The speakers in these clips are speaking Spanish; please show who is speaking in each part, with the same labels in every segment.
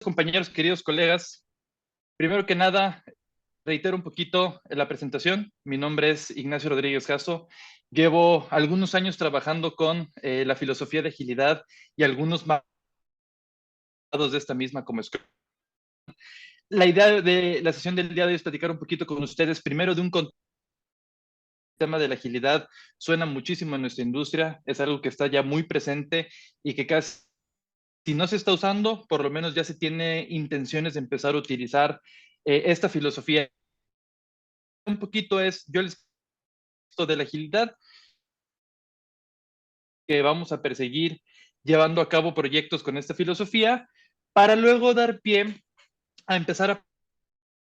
Speaker 1: Compañeros, queridos colegas, primero que nada, reitero un poquito la presentación. Mi nombre es Ignacio Rodríguez Caso. Llevo algunos años trabajando con la filosofía de agilidad y algunos más de esta misma como Scrum. La idea de la sesión del día de hoy es platicar un poquito con ustedes, primero de un tema de la agilidad. Suena muchísimo en nuestra industria, es algo que está ya muy presente y que casi, si no se está usando, por lo menos ya se tiene intenciones de empezar a utilizar esta filosofía. Un poquito es, yo les de la agilidad, que vamos a perseguir llevando a cabo proyectos con esta filosofía, para luego dar pie a empezar a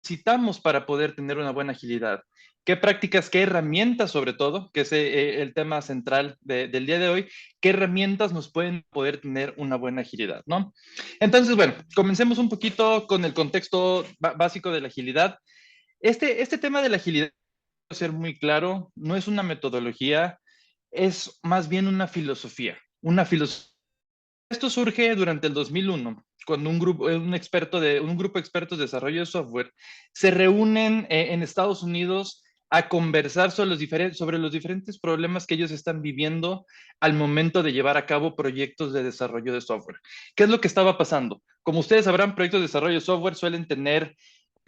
Speaker 1: necesitamos para poder tener una buena agilidad. ¿Qué prácticas, qué herramientas sobre todo, que es el tema central del día de hoy, qué herramientas nos pueden poder tener una buena agilidad, ¿no? Entonces, bueno, comencemos un poquito con el contexto básico de la agilidad. Este tema de la agilidad, ser muy claro, no es una metodología, es más bien una filosofía. Una filosofía. Esto surge durante el 2001, cuando un grupo de expertos de desarrollo de software se reúnen en Estados Unidos a conversar sobre los diferentes problemas que ellos están viviendo al momento de llevar a cabo proyectos de desarrollo de software. ¿Qué es lo que estaba pasando? Como ustedes sabrán, proyectos de desarrollo de software suelen tener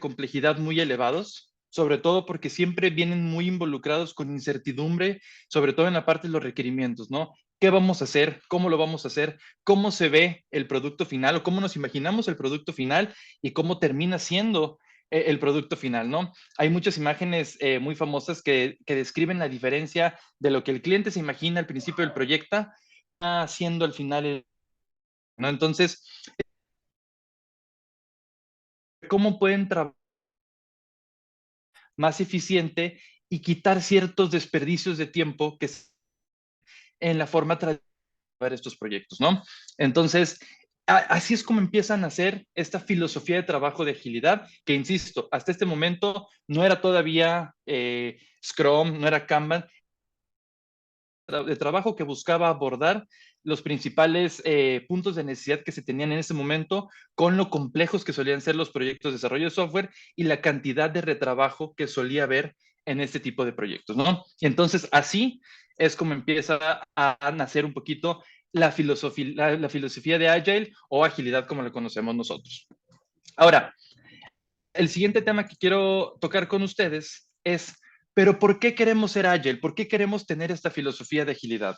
Speaker 1: complejidad muy elevados, sobre todo porque siempre vienen muy involucrados con incertidumbre, sobre todo en la parte de los requerimientos, ¿no? ¿Qué vamos a hacer? ¿Cómo lo vamos a hacer? ¿Cómo se ve el producto final o cómo nos imaginamos el producto final y cómo termina siendo el producto final, ¿no? Hay muchas imágenes muy famosas que describen la diferencia de lo que el cliente se imagina al principio del proyecto haciendo al final, ¿no? Entonces, ¿cómo pueden trabajar más eficiente y quitar ciertos desperdicios de tiempo que es en la forma tradicional de ver estos proyectos, ¿no? Entonces, así es como empiezan a hacer esta filosofía de trabajo de agilidad, que insisto, hasta este momento no era todavía Scrum, no era Kanban, de trabajo que buscaba abordar los principales puntos de necesidad que se tenían en ese momento, con lo complejos que solían ser los proyectos de desarrollo de software y la cantidad de retrabajo que solía haber en este tipo de proyectos, ¿no? Y entonces así es como empieza a nacer un poquito la filosofía de Agile o agilidad como la conocemos nosotros. Ahora, el siguiente tema que quiero tocar con ustedes es, pero ¿por qué queremos ser Agile? ¿Por qué queremos tener esta filosofía de agilidad?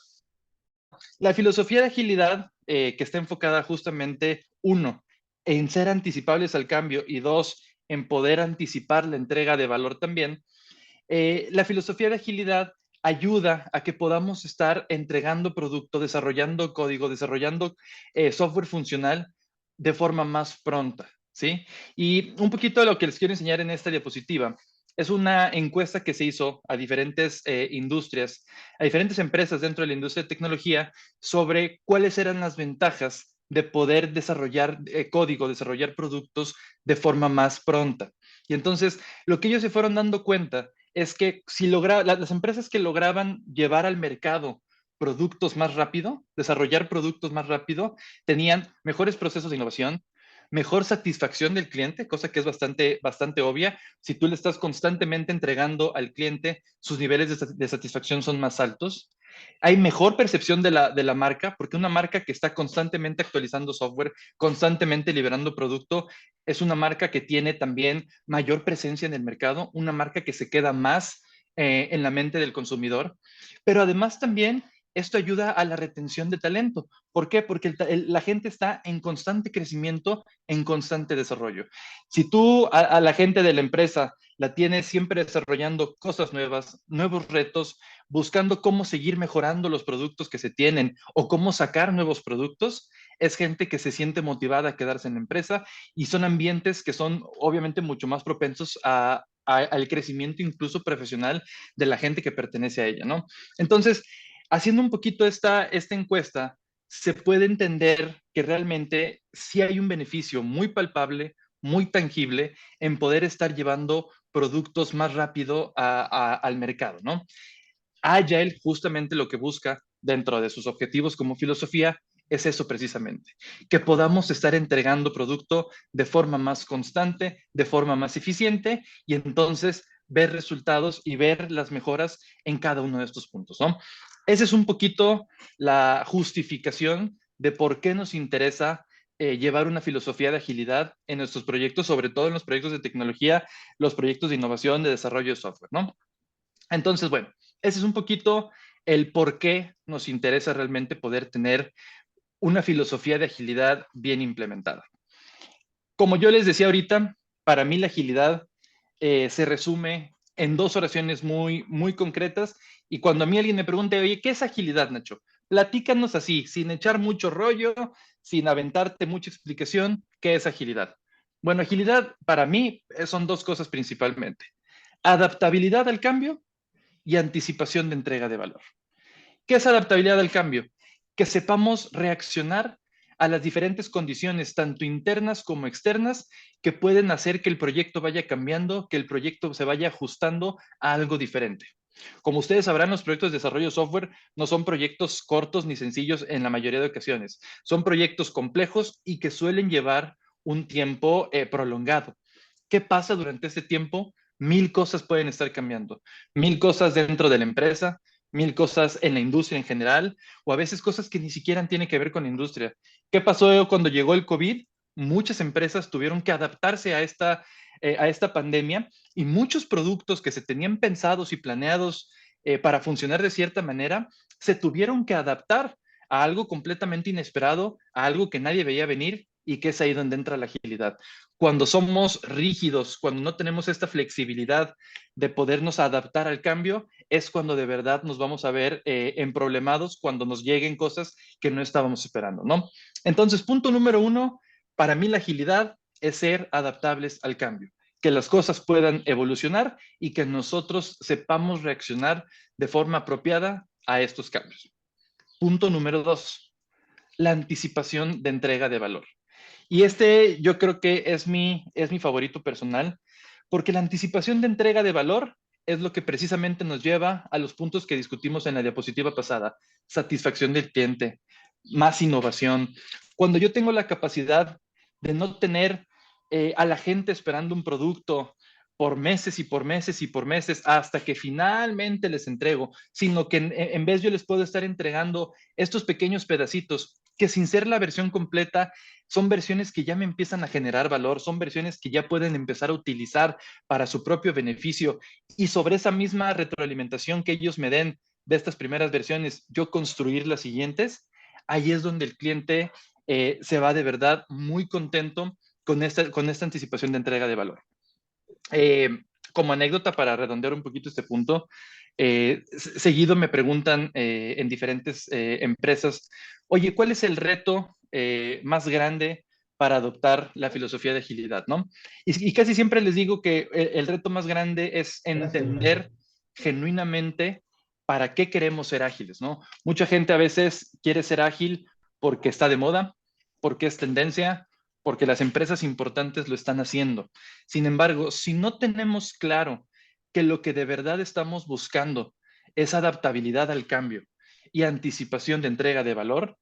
Speaker 1: La filosofía de agilidad, que está enfocada justamente, uno, en ser anticipables al cambio y dos, en poder anticipar la entrega de valor también, la filosofía de agilidad ayuda a que podamos estar entregando producto, desarrollando código, desarrollando software funcional de forma más pronta, ¿sí? Y un poquito de lo que les quiero enseñar en esta diapositiva es una encuesta que se hizo a diferentes industrias, a diferentes empresas dentro de la industria de tecnología sobre cuáles eran las ventajas de poder desarrollar código, desarrollar productos de forma más pronta. Y entonces, lo que ellos se fueron dando cuenta es que si las empresas que lograban llevar al mercado productos más rápido, desarrollar productos más rápido, tenían mejores procesos de innovación, mejor satisfacción del cliente, cosa que es bastante obvia. Si tú le estás constantemente entregando al cliente, sus niveles de satisfacción son más altos. Hay mejor percepción de la marca, porque una marca que está constantemente actualizando software, constantemente liberando producto, es una marca que tiene también mayor presencia en el mercado, una marca que se queda más en la mente del consumidor, pero además también esto ayuda a la retención de talento. ¿Por qué? Porque la gente está en constante crecimiento, en constante desarrollo. Si tú a la gente de la empresa la tienes siempre desarrollando cosas nuevas, nuevos retos, buscando cómo seguir mejorando los productos que se tienen o cómo sacar nuevos productos, es gente que se siente motivada a quedarse en la empresa y son ambientes que son obviamente mucho más propensos al crecimiento incluso profesional de la gente que pertenece a ella, ¿no? Entonces, haciendo un poquito esta encuesta, se puede entender que realmente sí hay un beneficio muy palpable, muy tangible en poder estar llevando productos más rápido al mercado, ¿no? Agile justamente lo que busca dentro de sus objetivos como filosofía es eso precisamente, que podamos estar entregando producto de forma más constante, de forma más eficiente y entonces ver resultados y ver las mejoras en cada uno de estos puntos, ¿no? Esa es un poquito la justificación de por qué nos interesa llevar una filosofía de agilidad en nuestros proyectos, sobre todo en los proyectos de tecnología, los proyectos de innovación, de desarrollo de software, ¿no? Entonces, bueno, ese es un poquito el por qué nos interesa realmente poder tener una filosofía de agilidad bien implementada. Como yo les decía ahorita, para mí la agilidad se resume en dos oraciones muy concretas. Y cuando a mí alguien me pregunta, oye, ¿qué es agilidad, Nacho? Platícanos así, sin echar mucho rollo, sin aventarte mucha explicación, ¿qué es agilidad? Bueno, agilidad para mí son dos cosas principalmente. Adaptabilidad al cambio y anticipación de entrega de valor. ¿Qué es adaptabilidad al cambio? Que sepamos reaccionar a las diferentes condiciones, tanto internas como externas, que pueden hacer que el proyecto vaya cambiando, que el proyecto se vaya ajustando a algo diferente. Como ustedes sabrán, los proyectos de desarrollo de software no son proyectos cortos ni sencillos en la mayoría de ocasiones. Son proyectos complejos y que suelen llevar un tiempo prolongado. ¿Qué pasa durante ese tiempo? Mil cosas pueden estar cambiando. Mil cosas dentro de la empresa, mil cosas en la industria en general, o a veces cosas que ni siquiera tienen que ver con la industria. ¿Qué pasó cuando llegó el COVID? Muchas empresas tuvieron que adaptarse a esta pandemia y muchos productos que se tenían pensados y planeados para funcionar de cierta manera, se tuvieron que adaptar a algo completamente inesperado, a algo que nadie veía venir y que es ahí donde entra la agilidad. Cuando somos rígidos, cuando no tenemos esta flexibilidad de podernos adaptar al cambio, es cuando de verdad nos vamos a ver emproblemados cuando nos lleguen cosas que no estábamos esperando, ¿no? Entonces, punto número uno, para mí la agilidad es ser adaptables al cambio, que las cosas puedan evolucionar y que nosotros sepamos reaccionar de forma apropiada a estos cambios. Punto número dos, la anticipación de entrega de valor. Y este yo creo que es mi favorito personal, porque la anticipación de entrega de valor es lo que precisamente nos lleva a los puntos que discutimos en la diapositiva pasada. Satisfacción del cliente, más innovación. Cuando yo tengo la capacidad de no tener a la gente esperando un producto por meses y por meses y por meses hasta que finalmente les entrego, sino que en vez yo les puedo estar entregando estos pequeños pedacitos que sin ser la versión completa son versiones que ya me empiezan a generar valor, son versiones que ya pueden empezar a utilizar para su propio beneficio y sobre esa misma retroalimentación que ellos me den de estas primeras versiones, yo construir las siguientes, ahí es donde el cliente se va de verdad muy contento con esta anticipación de entrega de valor. Eh, Como anécdota para redondear un poquito este punto, seguido me preguntan en diferentes empresas, oye, ¿cuál es el reto más grande para adoptar la filosofía de agilidad, ¿no? Y casi siempre les digo que el reto más grande es entender genuinamente para qué queremos ser ágiles, ¿no? Mucha gente a veces quiere ser ágil porque está de moda, porque es tendencia, porque las empresas importantes lo están haciendo. Sin embargo, si no tenemos claro que lo que de verdad estamos buscando es adaptabilidad al cambio y anticipación de entrega de valor,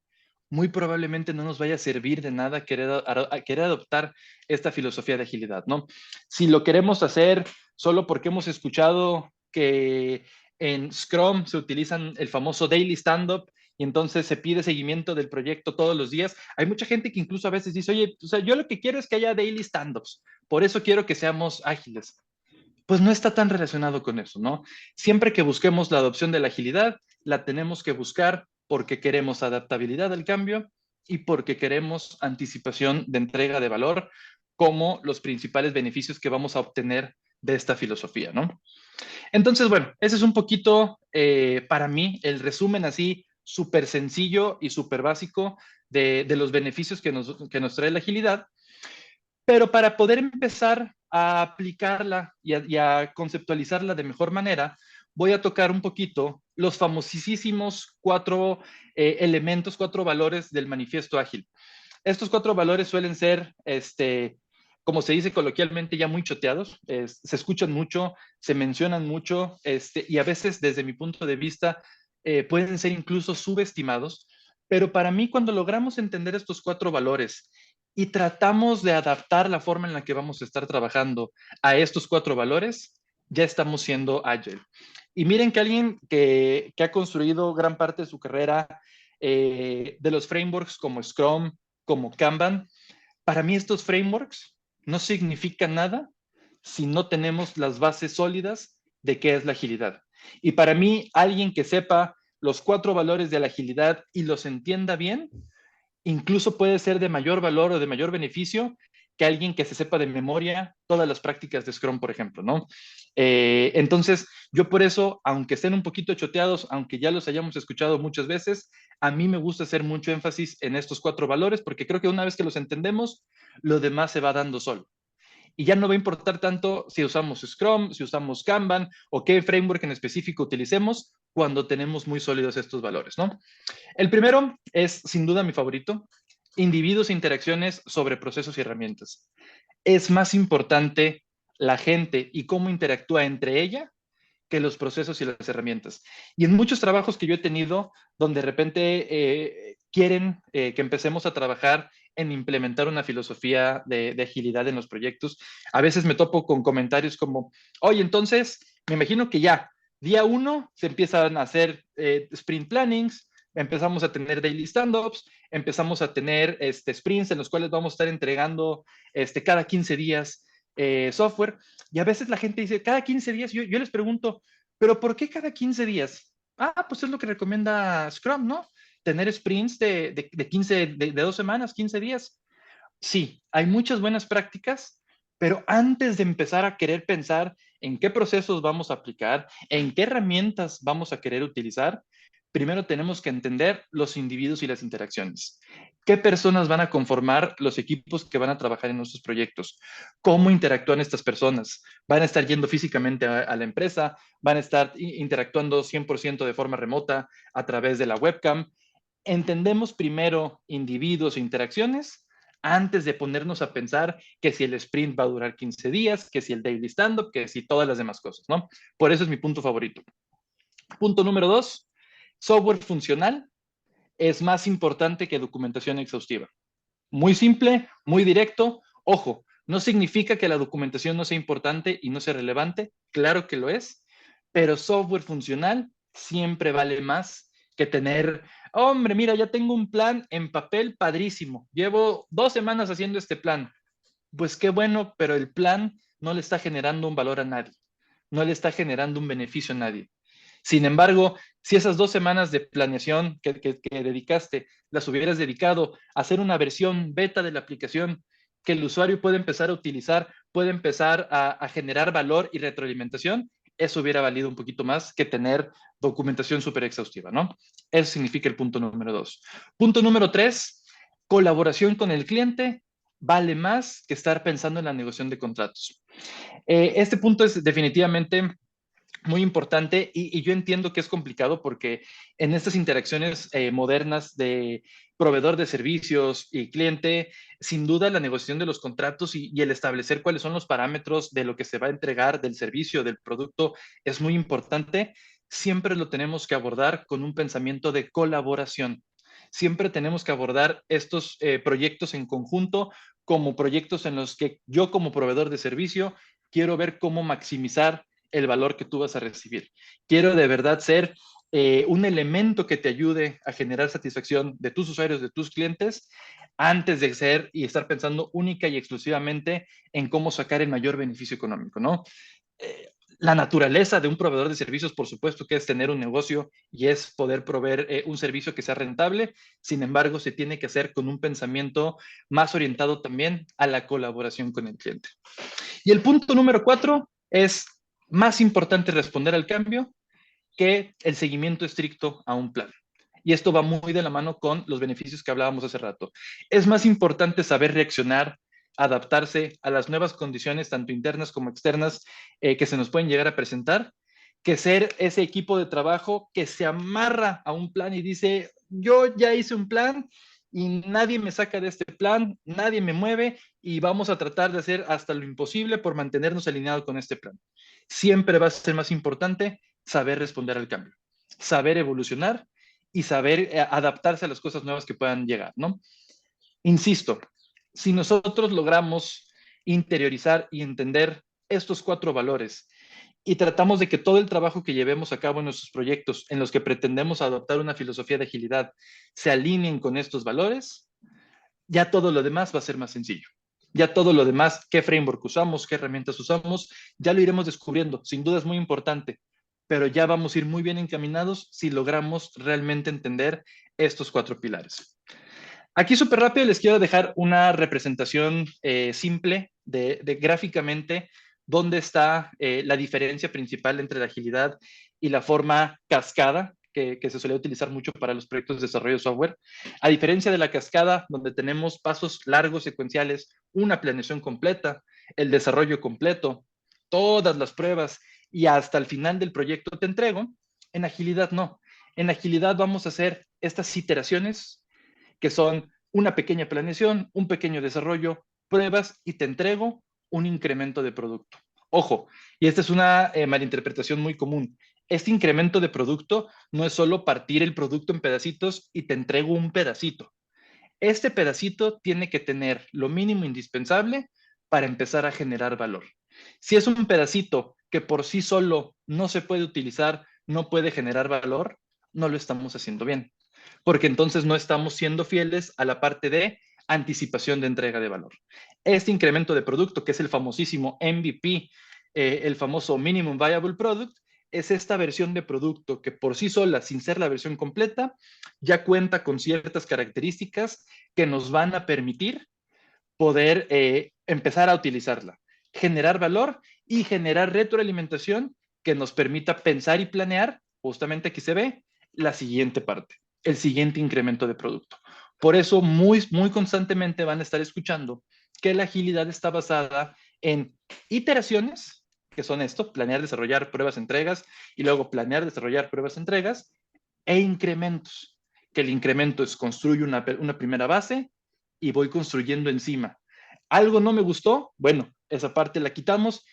Speaker 1: muy probablemente no nos vaya a servir de nada querer adoptar esta filosofía de agilidad, ¿no? Si lo queremos hacer solo porque hemos escuchado que en Scrum se utilizan el famoso daily stand-up y entonces se pide seguimiento del proyecto todos los días. Hay mucha gente que incluso a veces dice, oye, o sea, yo lo que quiero es que haya daily stand-ups, por eso quiero que seamos ágiles. Pues no está tan relacionado con eso, ¿no? Siempre que busquemos la adopción de la agilidad, la tenemos que buscar porque queremos adaptabilidad al cambio y porque queremos anticipación de entrega de valor como los principales beneficios que vamos a obtener de esta filosofía, ¿no? Entonces, bueno, ese es un poquito para mí el resumen así súper sencillo y súper básico de los beneficios que nos trae la agilidad. Pero para poder empezar a aplicarla y a conceptualizarla de mejor manera, voy a tocar un poquito los famosísimos cuatro elementos, cuatro valores del manifiesto ágil. Estos cuatro valores suelen ser, como se dice coloquialmente, ya muy choteados, se escuchan mucho, se mencionan mucho, y a veces desde mi punto de vista pueden ser incluso subestimados, Pero para mí, cuando logramos entender estos 4 valores y tratamos de adaptar la forma en la que vamos a estar trabajando a estos 4 valores, ya estamos siendo agile. Y miren que alguien que ha construido gran parte de su carrera de los frameworks como Scrum, como Kanban, para mí estos frameworks no significan nada si no tenemos las bases sólidas de qué es la agilidad. Y para mí, alguien que sepa los 4 valores de la agilidad y los entienda bien, incluso puede ser de mayor valor o de mayor beneficio que alguien que se sepa de memoria todas las prácticas de Scrum, por ejemplo, ¿no? Entonces, yo por eso, aunque estén un poquito choteados, aunque ya los hayamos escuchado muchas veces, a mí me gusta hacer mucho énfasis en estos 4 valores porque creo que una vez que los entendemos, lo demás se va dando solo. Y ya no va a importar tanto si usamos Scrum, si usamos Kanban o qué framework en específico utilicemos cuando tenemos muy sólidos estos valores, ¿no? El primero es sin duda mi favorito, individuos e interacciones sobre procesos y herramientas. Es más importante la gente y cómo interactúa entre ella que los procesos y las herramientas. Y en muchos trabajos que yo he tenido, donde de repente quieren que empecemos a trabajar en implementar una filosofía de agilidad en los proyectos, a veces me topo con comentarios como, oye, entonces, me imagino que ya, día 1 se empiezan a hacer sprint plannings, empezamos a tener daily stand-ups, empezamos a tener sprints en los cuales vamos a estar entregando cada 15 días software. Y a veces la gente dice, cada 15 días, yo les pregunto, ¿pero por qué cada 15 días? Ah, pues es lo que recomienda Scrum, ¿no? Tener sprints de 15, de 2 semanas, 15 días. Sí, hay muchas buenas prácticas, pero antes de empezar a querer pensar en qué procesos vamos a aplicar, en qué herramientas vamos a querer utilizar, primero tenemos que entender los individuos y las interacciones. ¿Qué personas van a conformar los equipos que van a trabajar en nuestros proyectos? ¿Cómo interactúan estas personas? ¿Van a estar yendo físicamente a la empresa? ¿Van a estar interactuando 100% de forma remota a través de la webcam? Entendemos primero individuos e interacciones antes de ponernos a pensar que si el sprint va a durar 15 días, que si el daily stand-up, que si todas las demás cosas, ¿no? Por eso es mi punto favorito. Punto número 2, software funcional es más importante que documentación exhaustiva. Muy simple, muy directo. Ojo, no significa que la documentación no sea importante y no sea relevante. Claro que lo es, pero software funcional siempre vale más que tener, hombre, mira, ya tengo un plan en papel padrísimo. Llevo 2 semanas haciendo este plan. Pues qué bueno, pero el plan no le está generando un valor a nadie. No le está generando un beneficio a nadie. Sin embargo, si esas 2 semanas de planeación que dedicaste las hubieras dedicado a hacer una versión beta de la aplicación que el usuario puede empezar a utilizar, puede empezar a generar valor y retroalimentación, eso hubiera valido un poquito más que tener documentación súper exhaustiva, ¿no? Eso significa el punto número 2. Punto número 3, colaboración con el cliente vale más que estar pensando en la negociación de contratos. Este punto es definitivamente muy importante y yo entiendo que es complicado porque en estas interacciones modernas de proveedor de servicios y cliente, sin duda la negociación de los contratos y el establecer cuáles son los parámetros de lo que se va a entregar del servicio, del producto, es muy importante. Siempre lo tenemos que abordar con un pensamiento de colaboración. Siempre tenemos que abordar estos proyectos en conjunto como proyectos en los que yo como proveedor de servicio quiero ver cómo maximizar el valor que tú vas a recibir. Quiero de verdad ser un elemento que te ayude a generar satisfacción de tus usuarios, de tus clientes, antes de ser y estar pensando única y exclusivamente en cómo sacar el mayor beneficio económico, ¿no? La naturaleza de un proveedor de servicios, por supuesto, que es tener un negocio y es poder proveer un servicio que sea rentable. Sin embargo, se tiene que hacer con un pensamiento más orientado también a la colaboración con el cliente. Y el punto número 4 es más importante responder al cambio que el seguimiento estricto a un plan. Y esto va muy de la mano con los beneficios que hablábamos hace rato. Es más importante saber reaccionar, adaptarse a las nuevas condiciones, tanto internas como externas, que se nos pueden llegar a presentar, que ser ese equipo de trabajo que se amarra a un plan y dice, yo ya hice un plan y nadie me saca de este plan, nadie me mueve y vamos a tratar de hacer hasta lo imposible por mantenernos alineados con este plan. Siempre va a ser más importante saber responder al cambio, saber evolucionar y saber adaptarse a las cosas nuevas que puedan llegar, ¿no? Insisto, si nosotros logramos interiorizar y entender estos 4 valores y tratamos de que todo el trabajo que llevemos a cabo en nuestros proyectos en los que pretendemos adoptar una filosofía de agilidad se alineen con estos valores, ya todo lo demás va a ser más sencillo. Ya todo lo demás, qué framework usamos, qué herramientas usamos, ya lo iremos descubriendo. Sin duda es muy importante, pero ya vamos a ir muy bien encaminados si logramos realmente entender estos 4 pilares. Aquí súper rápido les quiero dejar una representación simple de gráficamente dónde está la diferencia principal entre la agilidad y la forma cascada que se suele utilizar mucho para los proyectos de desarrollo de software. A diferencia de la cascada, donde tenemos pasos largos secuenciales, una planeación completa, el desarrollo completo, todas las pruebas y hasta el final del proyecto te entrego, en agilidad no. En agilidad vamos a hacer estas iteraciones que son una pequeña planeación, un pequeño desarrollo, pruebas y te entrego un incremento de producto. Ojo, y esta es una malinterpretación muy común. Este incremento de producto no es solo partir el producto en pedacitos y te entrego un pedacito. Este pedacito tiene que tener lo mínimo indispensable para empezar a generar valor. Si es un pedacito que por sí solo no se puede utilizar, no puede generar valor, no lo estamos haciendo bien, porque entonces no estamos siendo fieles a la parte de anticipación de entrega de valor. Este incremento de producto, que es el famosísimo MVP, el famoso Minimum Viable Product, es esta versión de producto que por sí sola, sin ser la versión completa, ya cuenta con ciertas características que nos van a permitir poder empezar a utilizarla, generar valor y generar retroalimentación que nos permita pensar y planear, justamente aquí se ve, la siguiente parte, el siguiente incremento de producto. Por eso muy constantemente van a estar escuchando que la agilidad está basada en iteraciones, que son esto, planear, desarrollar, pruebas, entregas, y luego planear, desarrollar, pruebas, entregas, e incrementos, que el incremento es construye una primera base y voy construyendo encima. Algo no me gustó, bueno, esa parte la quitamos,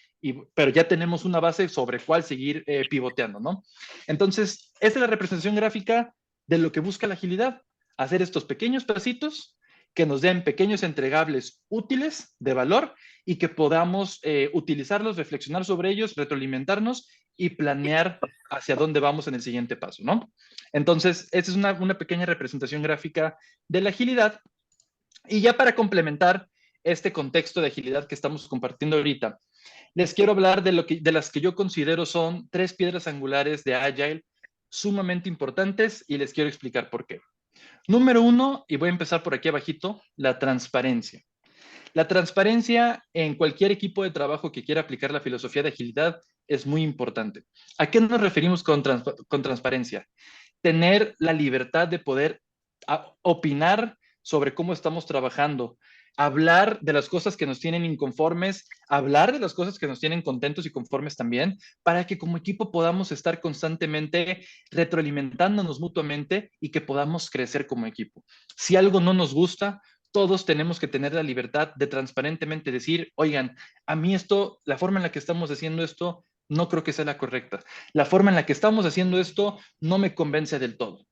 Speaker 1: pero ya tenemos una base sobre cuál seguir pivoteando, ¿no? Entonces, esta es la representación gráfica de lo que busca la agilidad, hacer estos pequeños pasitos que nos den pequeños entregables útiles de valor y que podamos utilizarlos, reflexionar sobre ellos, retroalimentarnos y planear hacia dónde vamos en el siguiente paso, ¿no? Entonces, esta es una pequeña representación gráfica de la agilidad. Y ya para complementar este contexto de agilidad que estamos compartiendo ahorita, les quiero hablar de las que yo considero son 3 piedras angulares de Agile sumamente importantes y les quiero explicar por qué. Número 1, y voy a empezar por aquí abajito, la transparencia. La transparencia en cualquier equipo de trabajo que quiera aplicar la filosofía de agilidad es muy importante. ¿A qué nos referimos con transparencia? Tener la libertad de poder opinar sobre cómo estamos trabajando, hablar de las cosas que nos tienen inconformes, hablar de las cosas que nos tienen contentos y conformes también, para que como equipo podamos estar constantemente retroalimentándonos mutuamente y que podamos crecer como equipo. Si algo no nos gusta, todos tenemos que tener la libertad de transparentemente decir, oigan, a mí esto, la forma en la que estamos haciendo esto, no creo que sea la correcta. La forma en la que estamos haciendo esto no me convence del todo.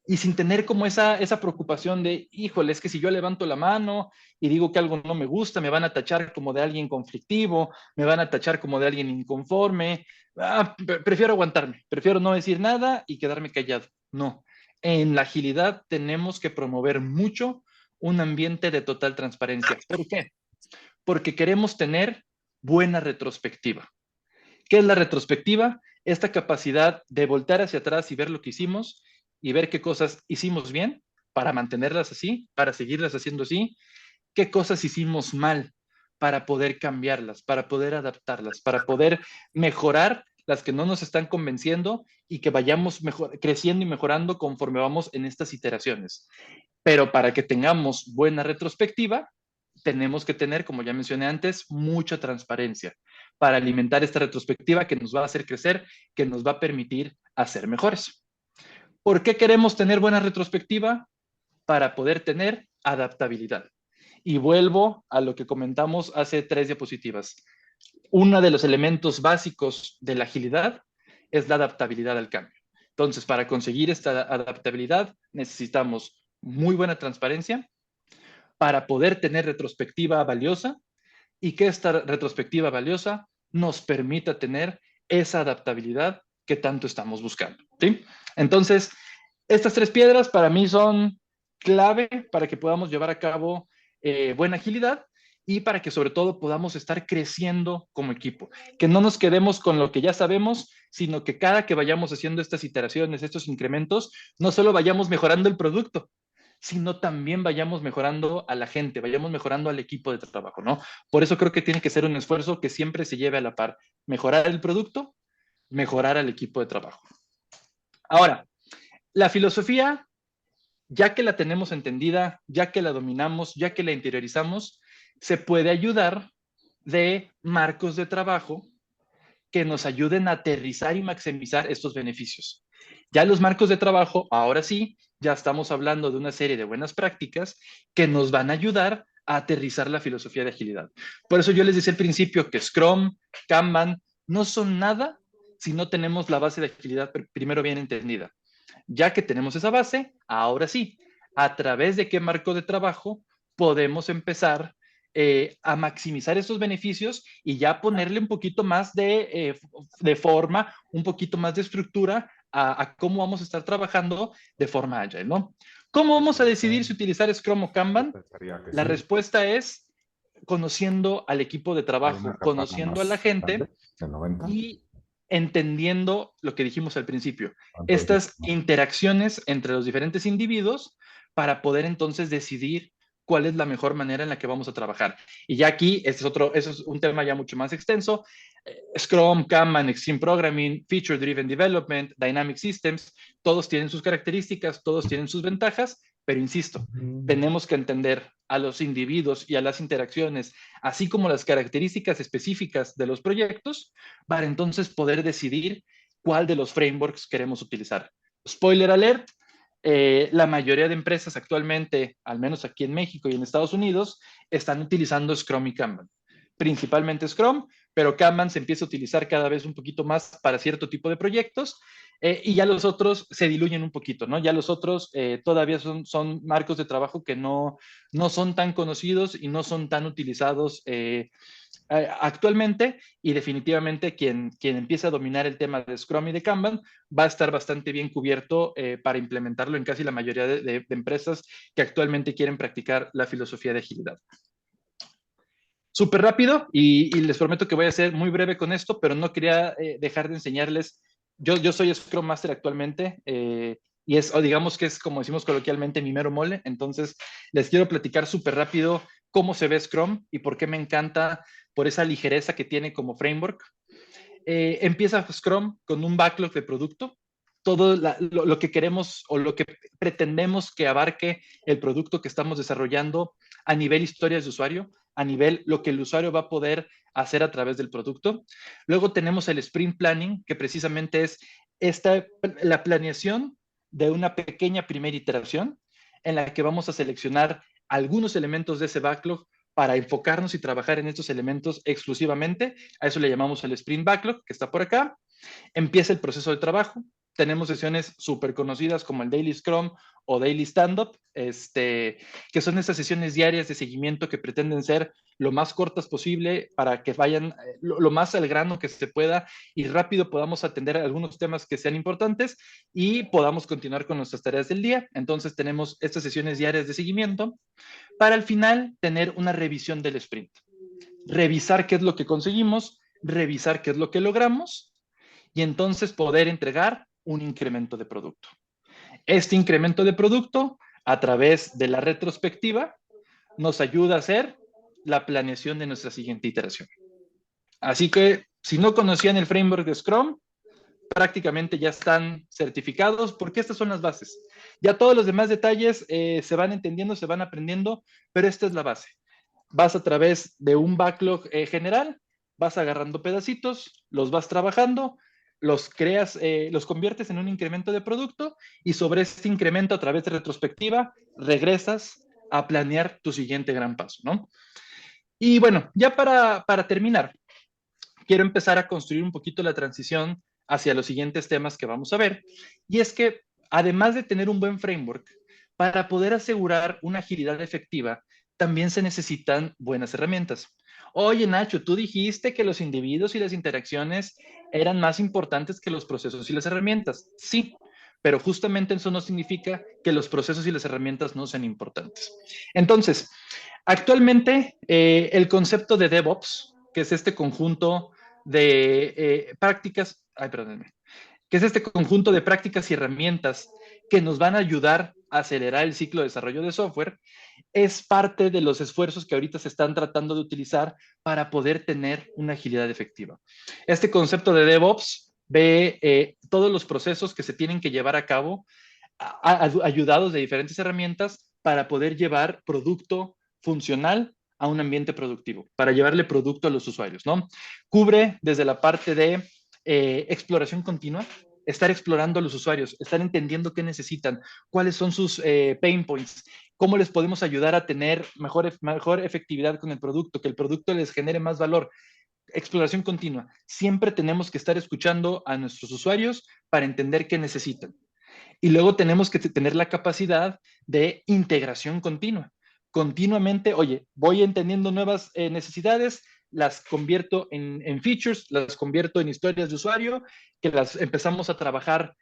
Speaker 1: Y sin tener como esa preocupación de, híjole, es que si yo levanto la mano y digo que algo no me gusta, me van a tachar como de alguien conflictivo, me van a tachar como de alguien inconforme. Prefiero aguantarme, prefiero no decir nada y quedarme callado. No, en la agilidad tenemos que promover mucho un ambiente de total transparencia. ¿Por qué? Porque queremos tener buena retrospectiva. ¿Qué es la retrospectiva? Esta capacidad de voltear hacia atrás y ver lo que hicimos y ver qué cosas hicimos bien para mantenerlas así, para seguirlas haciendo así, qué cosas hicimos mal para poder cambiarlas, para poder adaptarlas, para poder mejorar las que no nos están convenciendo y que vayamos creciendo y mejorando conforme vamos en estas iteraciones. Pero para que tengamos buena retrospectiva, tenemos que tener, como ya mencioné antes, mucha transparencia para alimentar esta retrospectiva que nos va a hacer crecer, que nos va a permitir hacer mejores. ¿Por qué queremos tener buena retrospectiva? Para poder tener adaptabilidad. Y vuelvo a lo que comentamos hace 3 diapositivas. Uno de los elementos básicos de la agilidad es la adaptabilidad al cambio. Entonces, para conseguir esta adaptabilidad, necesitamos muy buena transparencia para poder tener retrospectiva valiosa y que esta retrospectiva valiosa nos permita tener esa adaptabilidad que tanto estamos buscando, ¿sí? Entonces, estas tres piedras para mí son clave para que podamos llevar a cabo buena agilidad y para que sobre todo podamos estar creciendo como equipo, que no nos quedemos con lo que ya sabemos, sino que cada que vayamos haciendo estas iteraciones, estos incrementos, no solo vayamos mejorando el producto, sino también vayamos mejorando a la gente, vayamos mejorando al equipo de trabajo, ¿no? Por eso creo que tiene que ser un esfuerzo que siempre se lleve a la par, mejorar el producto, mejorar al equipo de trabajo. Ahora, la filosofía, ya que la tenemos entendida, ya que la dominamos, ya que la interiorizamos, se puede ayudar de marcos de trabajo que nos ayuden a aterrizar y maximizar estos beneficios. Ya los marcos de trabajo, ahora sí, ya estamos hablando de una serie de buenas prácticas que nos van a ayudar a aterrizar la filosofía de agilidad. Por eso yo les decía al principio que Scrum, Kanban, no son nada si no tenemos la base de agilidad primero bien entendida. Ya que tenemos esa base, ahora sí, a través de qué marco de trabajo podemos empezar a maximizar esos beneficios y ya ponerle un poquito más de forma, un poquito más de estructura a cómo vamos a estar trabajando de forma agile, ¿no? ¿Cómo vamos a decidir si utilizar Scrum o Kanban? La respuesta es conociendo al equipo de trabajo, conociendo a la gente y entendiendo lo que dijimos al principio, estas interacciones entre los diferentes individuos para poder entonces decidir cuál es la mejor manera en la que vamos a trabajar. Y ya aquí, eso es un tema ya mucho más extenso. Scrum, Kanban, Extreme Programming, Feature Driven Development, Dynamic Systems, todos tienen sus características, todos tienen sus ventajas, pero insisto, tenemos que entender a los individuos y a las interacciones, así como las características específicas de los proyectos, para entonces poder decidir cuál de los frameworks queremos utilizar. Spoiler alert, la mayoría de empresas actualmente, al menos aquí en México y en Estados Unidos, están utilizando Scrum y Kanban. Principalmente Scrum, pero Kanban se empieza a utilizar cada vez un poquito más para cierto tipo de proyectos y ya los otros se diluyen un poquito, ¿no? Ya los otros todavía son marcos de trabajo que no son tan conocidos y no son tan utilizados actualmente y definitivamente quien empiece a dominar el tema de Scrum y de Kanban va a estar bastante bien cubierto para implementarlo en casi la mayoría de empresas que actualmente quieren practicar la filosofía de agilidad. Súper rápido y les prometo que voy a ser muy breve con esto, pero no quería dejar de enseñarles. Yo soy Scrum Master actualmente y o digamos que es como decimos coloquialmente mi mero mole, entonces les quiero platicar súper rápido cómo se ve Scrum y por qué me encanta por esa ligereza que tiene como framework. Empieza Scrum con un backlog de producto, todo lo que queremos o lo que pretendemos que abarque el producto que estamos desarrollando a nivel historias de usuario, a nivel lo que el usuario va a poder hacer a través del producto. Luego tenemos el sprint planning, que precisamente es la planeación de una pequeña primera iteración en la que vamos a seleccionar algunos elementos de ese backlog para enfocarnos y trabajar en estos elementos exclusivamente. A eso le llamamos el sprint backlog, que está por acá. Empieza el proceso de trabajo. Tenemos sesiones súper conocidas como el Daily Scrum o Daily Stand-Up, que son estas sesiones diarias de seguimiento que pretenden ser lo más cortas posible para que vayan lo más al grano que se pueda y rápido podamos atender algunos temas que sean importantes y podamos continuar con nuestras tareas del día. Entonces tenemos estas sesiones diarias de seguimiento para al final tener una revisión del sprint. Revisar qué es lo que conseguimos, revisar qué es lo que logramos y entonces poder entregar un incremento de producto. Este incremento de producto, a través de la retrospectiva, nos ayuda a hacer la planeación de nuestra siguiente iteración. Así que, si no conocían el framework de Scrum, prácticamente ya están certificados porque estas son las bases. Ya todos los demás detalles se van entendiendo, se van aprendiendo, pero esta es la base. Vas a través de un backlog general, vas agarrando pedacitos, los vas trabajando, los creas, los conviertes en un incremento de producto y sobre este incremento a través de retrospectiva regresas a planear tu siguiente gran paso, ¿no? Y bueno, ya para terminar, quiero empezar a construir un poquito la transición hacia los siguientes temas que vamos a ver. Y es que, además de tener un buen framework, para poder asegurar una agilidad efectiva, también se necesitan buenas herramientas. Oye, Nacho, tú dijiste que los individuos y las interacciones eran más importantes que los procesos y las herramientas. Sí, pero justamente eso no significa que los procesos y las herramientas no sean importantes. Entonces, actualmente el concepto de DevOps, que es este conjunto de prácticas, ay, perdónenme, que es este conjunto de prácticas y herramientas que nos van a ayudar a acelerar el ciclo de desarrollo de software, es parte de los esfuerzos que ahorita se están tratando de utilizar para poder tener una agilidad efectiva. Este concepto de DevOps ve todos los procesos que se tienen que llevar a cabo ayudados de diferentes herramientas para poder llevar producto funcional a un ambiente productivo, para llevarle producto a los usuarios, ¿no? Cubre desde la parte de exploración continua, estar explorando a los usuarios, estar entendiendo qué necesitan, cuáles son sus pain points, cómo les podemos ayudar a tener mejor efectividad con el producto, que el producto les genere más valor. Exploración continua. Siempre tenemos que estar escuchando a nuestros usuarios para entender qué necesitan. Y luego tenemos que tener la capacidad de integración continua. Continuamente, oye, voy entendiendo nuevas necesidades, las convierto en features, las convierto en historias de usuario, que las empezamos a trabajar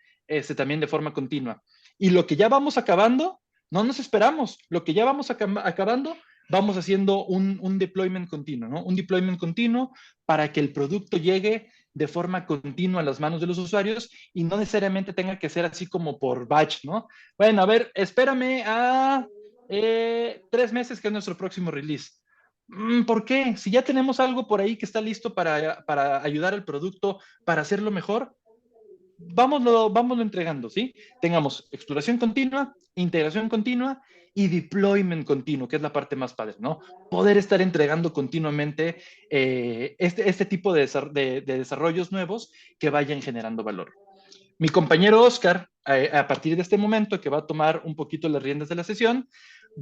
Speaker 1: también de forma continua. Y lo que ya vamos acabando, no nos esperamos. Lo que ya vamos acabando, vamos haciendo un deployment continuo, ¿no? Un deployment continuo para que el producto llegue de forma continua a las manos de los usuarios y no necesariamente tenga que ser así como por batch, ¿no? Bueno, a ver, espérame a 3 meses que es nuestro próximo release. ¿Por qué? Si ya tenemos algo por ahí que está listo para ayudar al producto, para hacerlo mejor, vámonos entregando, ¿sí? Tengamos exploración continua, integración continua y deployment continuo, que es la parte más padre, ¿no? Poder estar entregando continuamente este tipo de desarrollos nuevos que vayan generando valor. Mi compañero Oscar, a partir de este momento, que va a tomar un poquito las riendas de la sesión,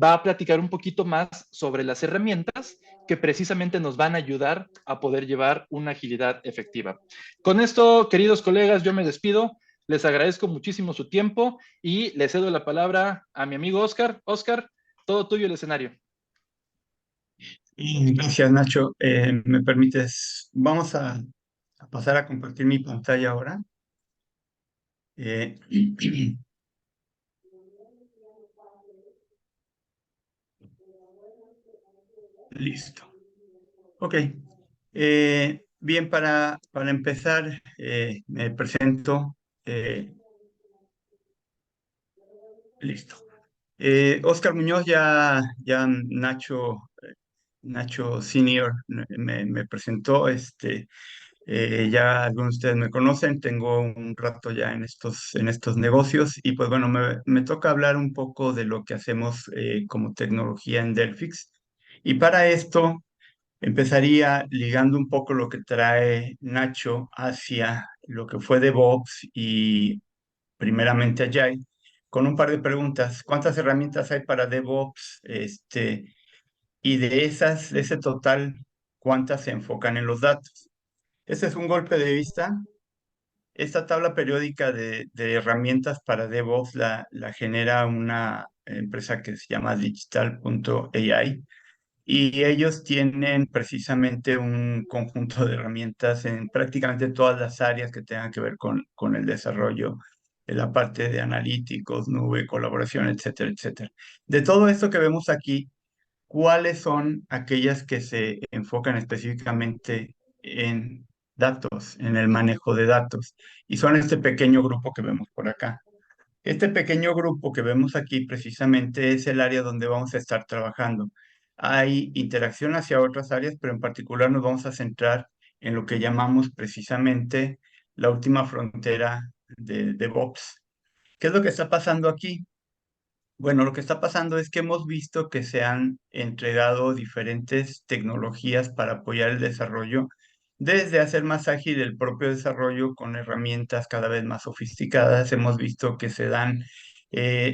Speaker 1: va a platicar un poquito más sobre las herramientas que precisamente nos van a ayudar a poder llevar una agilidad efectiva. Con esto, queridos colegas, yo me despido. Les agradezco muchísimo su tiempo y le cedo la palabra a mi amigo Oscar. Oscar, todo tuyo el escenario.
Speaker 2: Gracias, Nacho. ¿Me permites? Vamos a pasar a compartir mi pantalla ahora. Eh, Listo. Ok. Bien, para empezar, me presento. eh, Listo. Oscar Muñoz, ya Nacho Senior me presentó. Ya algunos de ustedes me conocen, tengo un rato ya en estos negocios y pues bueno, me toca hablar un poco de lo que hacemos como tecnología en Delphix. Y para esto empezaría ligando un poco lo que trae Nacho hacia lo que fue DevOps y primeramente Agile, con un par de preguntas. ¿Cuántas herramientas hay para DevOps? Y de ese total, ¿cuántas se enfocan en los datos? Ese es un golpe de vista. Esta tabla periódica de herramientas para DevOps la genera una empresa que se llama digital.ai y ellos tienen precisamente un conjunto de herramientas en prácticamente todas las áreas que tengan que ver con el desarrollo, en la parte de analíticos, nube, colaboración, etcétera, etcétera. De todo esto que vemos aquí, ¿cuáles son aquellas que se enfocan específicamente en datos, en el manejo de datos? Y son este pequeño grupo que vemos por acá. Este pequeño grupo que vemos aquí precisamente es el área donde vamos a estar trabajando. Hay interacción hacia otras áreas, pero en particular nos vamos a centrar en lo que llamamos precisamente la última frontera de DevOps. ¿Qué es lo que está pasando aquí? Bueno, lo que está pasando es que hemos visto que se han entregado diferentes tecnologías para apoyar el desarrollo, desde hacer más ágil el propio desarrollo con herramientas cada vez más sofisticadas. Hemos visto que se dan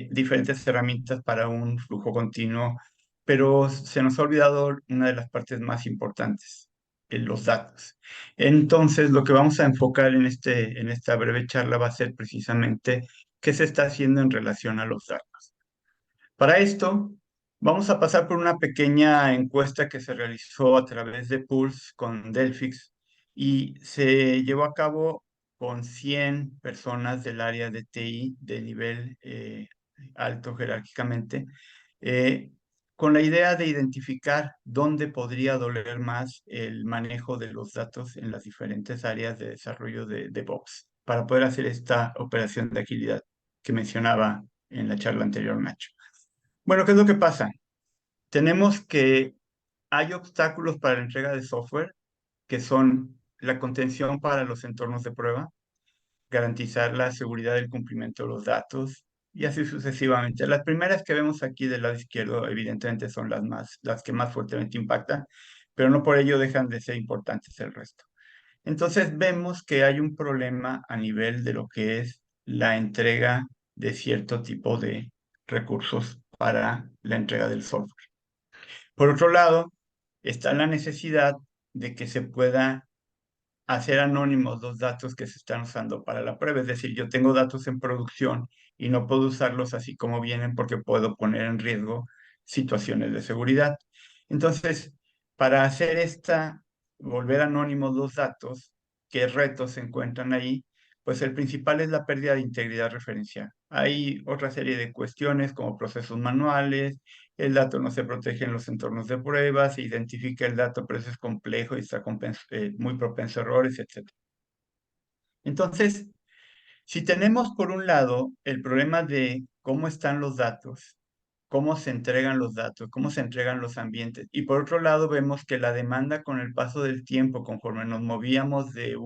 Speaker 2: diferentes herramientas para un flujo continuo, pero se nos ha olvidado una de las partes más importantes, los datos. Entonces, lo que vamos a enfocar en esta breve charla va a ser precisamente qué se está haciendo en relación a los datos. Para esto, vamos a pasar por una pequeña encuesta que se realizó a través de Pulse con Delphix y se llevó a cabo con 100 personas del área de TI de nivel alto jerárquicamente, eh, con la idea de identificar dónde podría doler más el manejo de los datos en las diferentes áreas de desarrollo de DevOps para poder hacer esta operación de agilidad que mencionaba en la charla anterior, Nacho. Bueno, ¿qué es lo que pasa? Tenemos que hay obstáculos para la entrega de software, que son la contención para los entornos de prueba, garantizar la seguridad del cumplimiento de los datos y así sucesivamente. Las primeras que vemos aquí del lado izquierdo, evidentemente, son las que más fuertemente impactan, pero no por ello dejan de ser importantes el resto. Entonces vemos que hay un problema a nivel de lo que es la entrega de cierto tipo de recursos para la entrega del software. Por otro lado, está la necesidad de que se pueda hacer anónimos los datos que se están usando para la prueba. Es decir, yo tengo datos en producción y no puedo usarlos así como vienen porque puedo poner en riesgo situaciones de seguridad. Entonces, para hacer volver anónimos los datos, ¿qué retos se encuentran ahí? Pues el principal es la pérdida de integridad referencial. Hay otra serie de cuestiones como procesos manuales, el dato no se protege en los entornos de pruebas, se identifica el dato, pero eso es complejo y está muy propenso a errores, etc. Entonces, si tenemos por un lado el problema de cómo están los datos, cómo se entregan los datos, cómo se entregan los ambientes, y por otro lado vemos que la demanda con el paso del tiempo, conforme nos movíamos de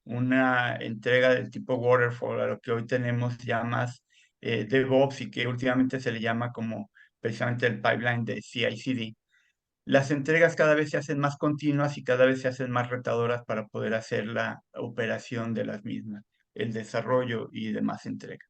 Speaker 2: una entrega del tipo waterfall a lo que hoy tenemos ya más DevOps y que últimamente se le llama como precisamente el pipeline de CI/CD, las entregas cada vez se hacen más continuas y cada vez se hacen más retadoras para poder hacer la operación de las mismas, el desarrollo y demás entregas.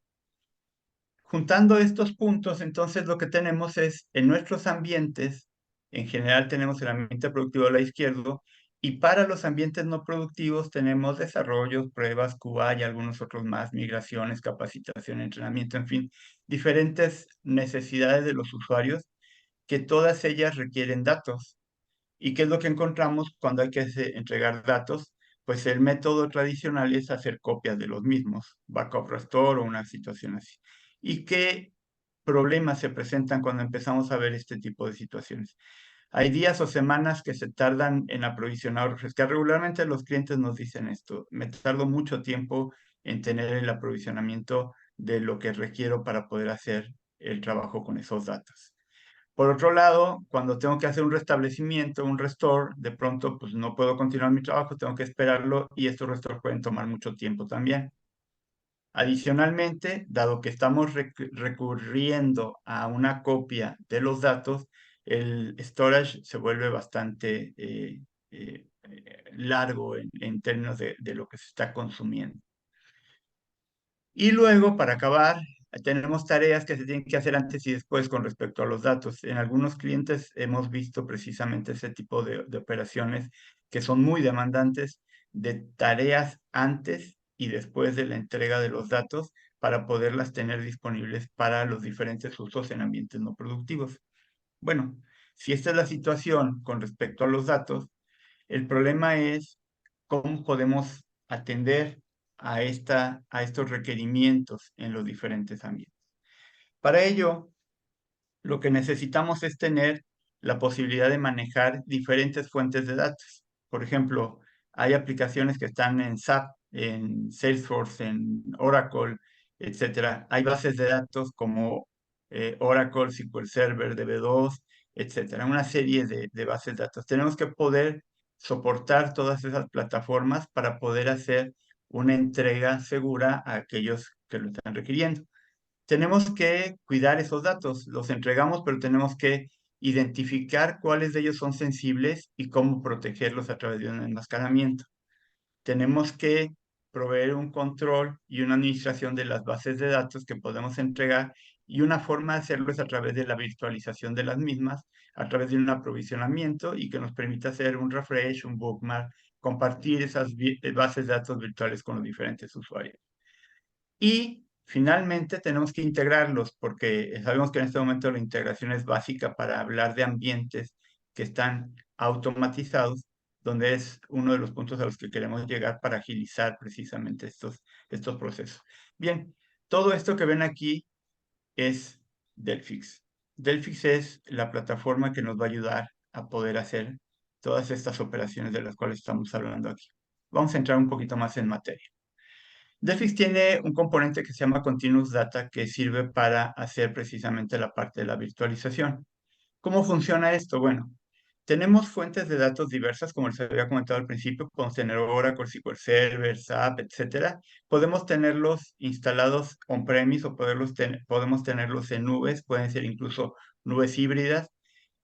Speaker 2: Juntando estos puntos, entonces lo que tenemos es, en nuestros ambientes, en general tenemos el ambiente productivo a la izquierda, y para los ambientes no productivos tenemos desarrollos, pruebas, QA y algunos otros más, migraciones, capacitación, entrenamiento, en fin, diferentes necesidades de los usuarios que todas ellas requieren datos. ¿Y qué es lo que encontramos cuando hay que entregar datos? Pues el método tradicional es hacer copias de los mismos, backup restore o una situación así. ¿Y qué problemas se presentan cuando empezamos a ver este tipo de situaciones? Hay días o semanas que se tardan en aprovisionar o refrescar. Regularmente los clientes nos dicen esto, me tardo mucho tiempo en tener el aprovisionamiento de lo que requiero para poder hacer el trabajo con esos datos. Por otro lado, cuando tengo que hacer un restablecimiento, un restore, de pronto pues no puedo continuar mi trabajo, tengo que esperarlo y estos restores pueden tomar mucho tiempo también. Adicionalmente, dado que estamos recurriendo a una copia de los datos, el storage se vuelve bastante largo en términos de lo que se está consumiendo. Y luego, para acabar, tenemos tareas que se tienen que hacer antes y después con respecto a los datos. En algunos clientes hemos visto precisamente ese tipo de operaciones que son muy demandantes de tareas antes y después de la entrega de los datos para poderlas tener disponibles para los diferentes usos en ambientes no productivos. Bueno, si esta es la situación con respecto a los datos, el problema es cómo podemos atender a estos requerimientos en los diferentes ambientes. Para ello, lo que necesitamos es tener la posibilidad de manejar diferentes fuentes de datos. Por ejemplo, hay aplicaciones que están en SAP, en Salesforce, en Oracle, etcétera. Hay bases de datos como Oracle, SQL Server, DB2, etcétera. Una serie de bases de datos. Tenemos que poder soportar todas esas plataformas para poder hacer una entrega segura a aquellos que lo están requiriendo. Tenemos que cuidar esos datos, los entregamos, pero tenemos que identificar cuáles de ellos son sensibles y cómo protegerlos a través de un enmascaramiento. Tenemos que proveer un control y una administración de las bases de datos que podemos entregar y una forma de hacerlo es a través de la virtualización de las mismas, a través de un aprovisionamiento y que nos permita hacer un refresh, un bookmark, compartir esas bases de datos virtuales con los diferentes usuarios. Y finalmente tenemos que integrarlos porque sabemos que en este momento la integración es básica para hablar de ambientes que están automatizados, donde es uno de los puntos a los que queremos llegar para agilizar precisamente estos procesos. Bien, todo esto que ven aquí es Delphix. Delphix es la plataforma que nos va a ayudar a poder hacer todas estas operaciones de las cuales estamos hablando aquí. Vamos a entrar un poquito más en materia. Delphix tiene un componente que se llama Continuous Data que sirve para hacer precisamente la parte de la virtualización. ¿Cómo funciona esto? Bueno, tenemos fuentes de datos diversas, como les había comentado al principio, podemos tener Oracle, SQL Server, SAP, etcétera. Podemos tenerlos instalados on-premise o podemos tenerlos en nubes, pueden ser incluso nubes híbridas,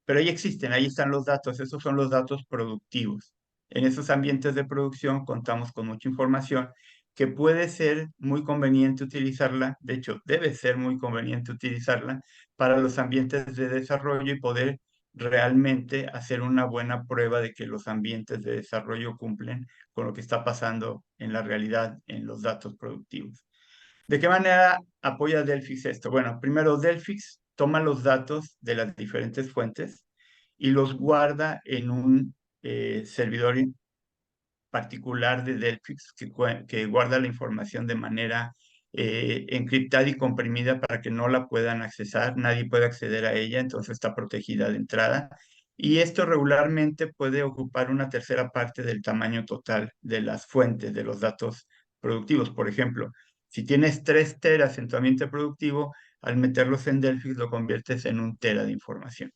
Speaker 2: pero ahí existen, ahí están los datos, esos son los datos productivos. En esos ambientes de producción contamos con mucha información que puede ser muy conveniente utilizarla, de hecho debe ser muy conveniente utilizarla para los ambientes de desarrollo y poder realmente hacer una buena prueba de que los ambientes de desarrollo cumplen con lo que está pasando en la realidad en los datos productivos. ¿De qué manera apoya Delphix esto? Bueno, primero Delphix toma los datos de las diferentes fuentes y los guarda en un servidor particular de Delphix que guarda la información de manera encriptada y comprimida para que no la puedan accesar, nadie puede acceder a ella, entonces está protegida de entrada. Y esto regularmente puede ocupar una tercera parte del tamaño total de las fuentes de los datos productivos. Por ejemplo, si tienes 3 teras en tu ambiente productivo, al meterlos en Delphix lo conviertes en 1 tera de información.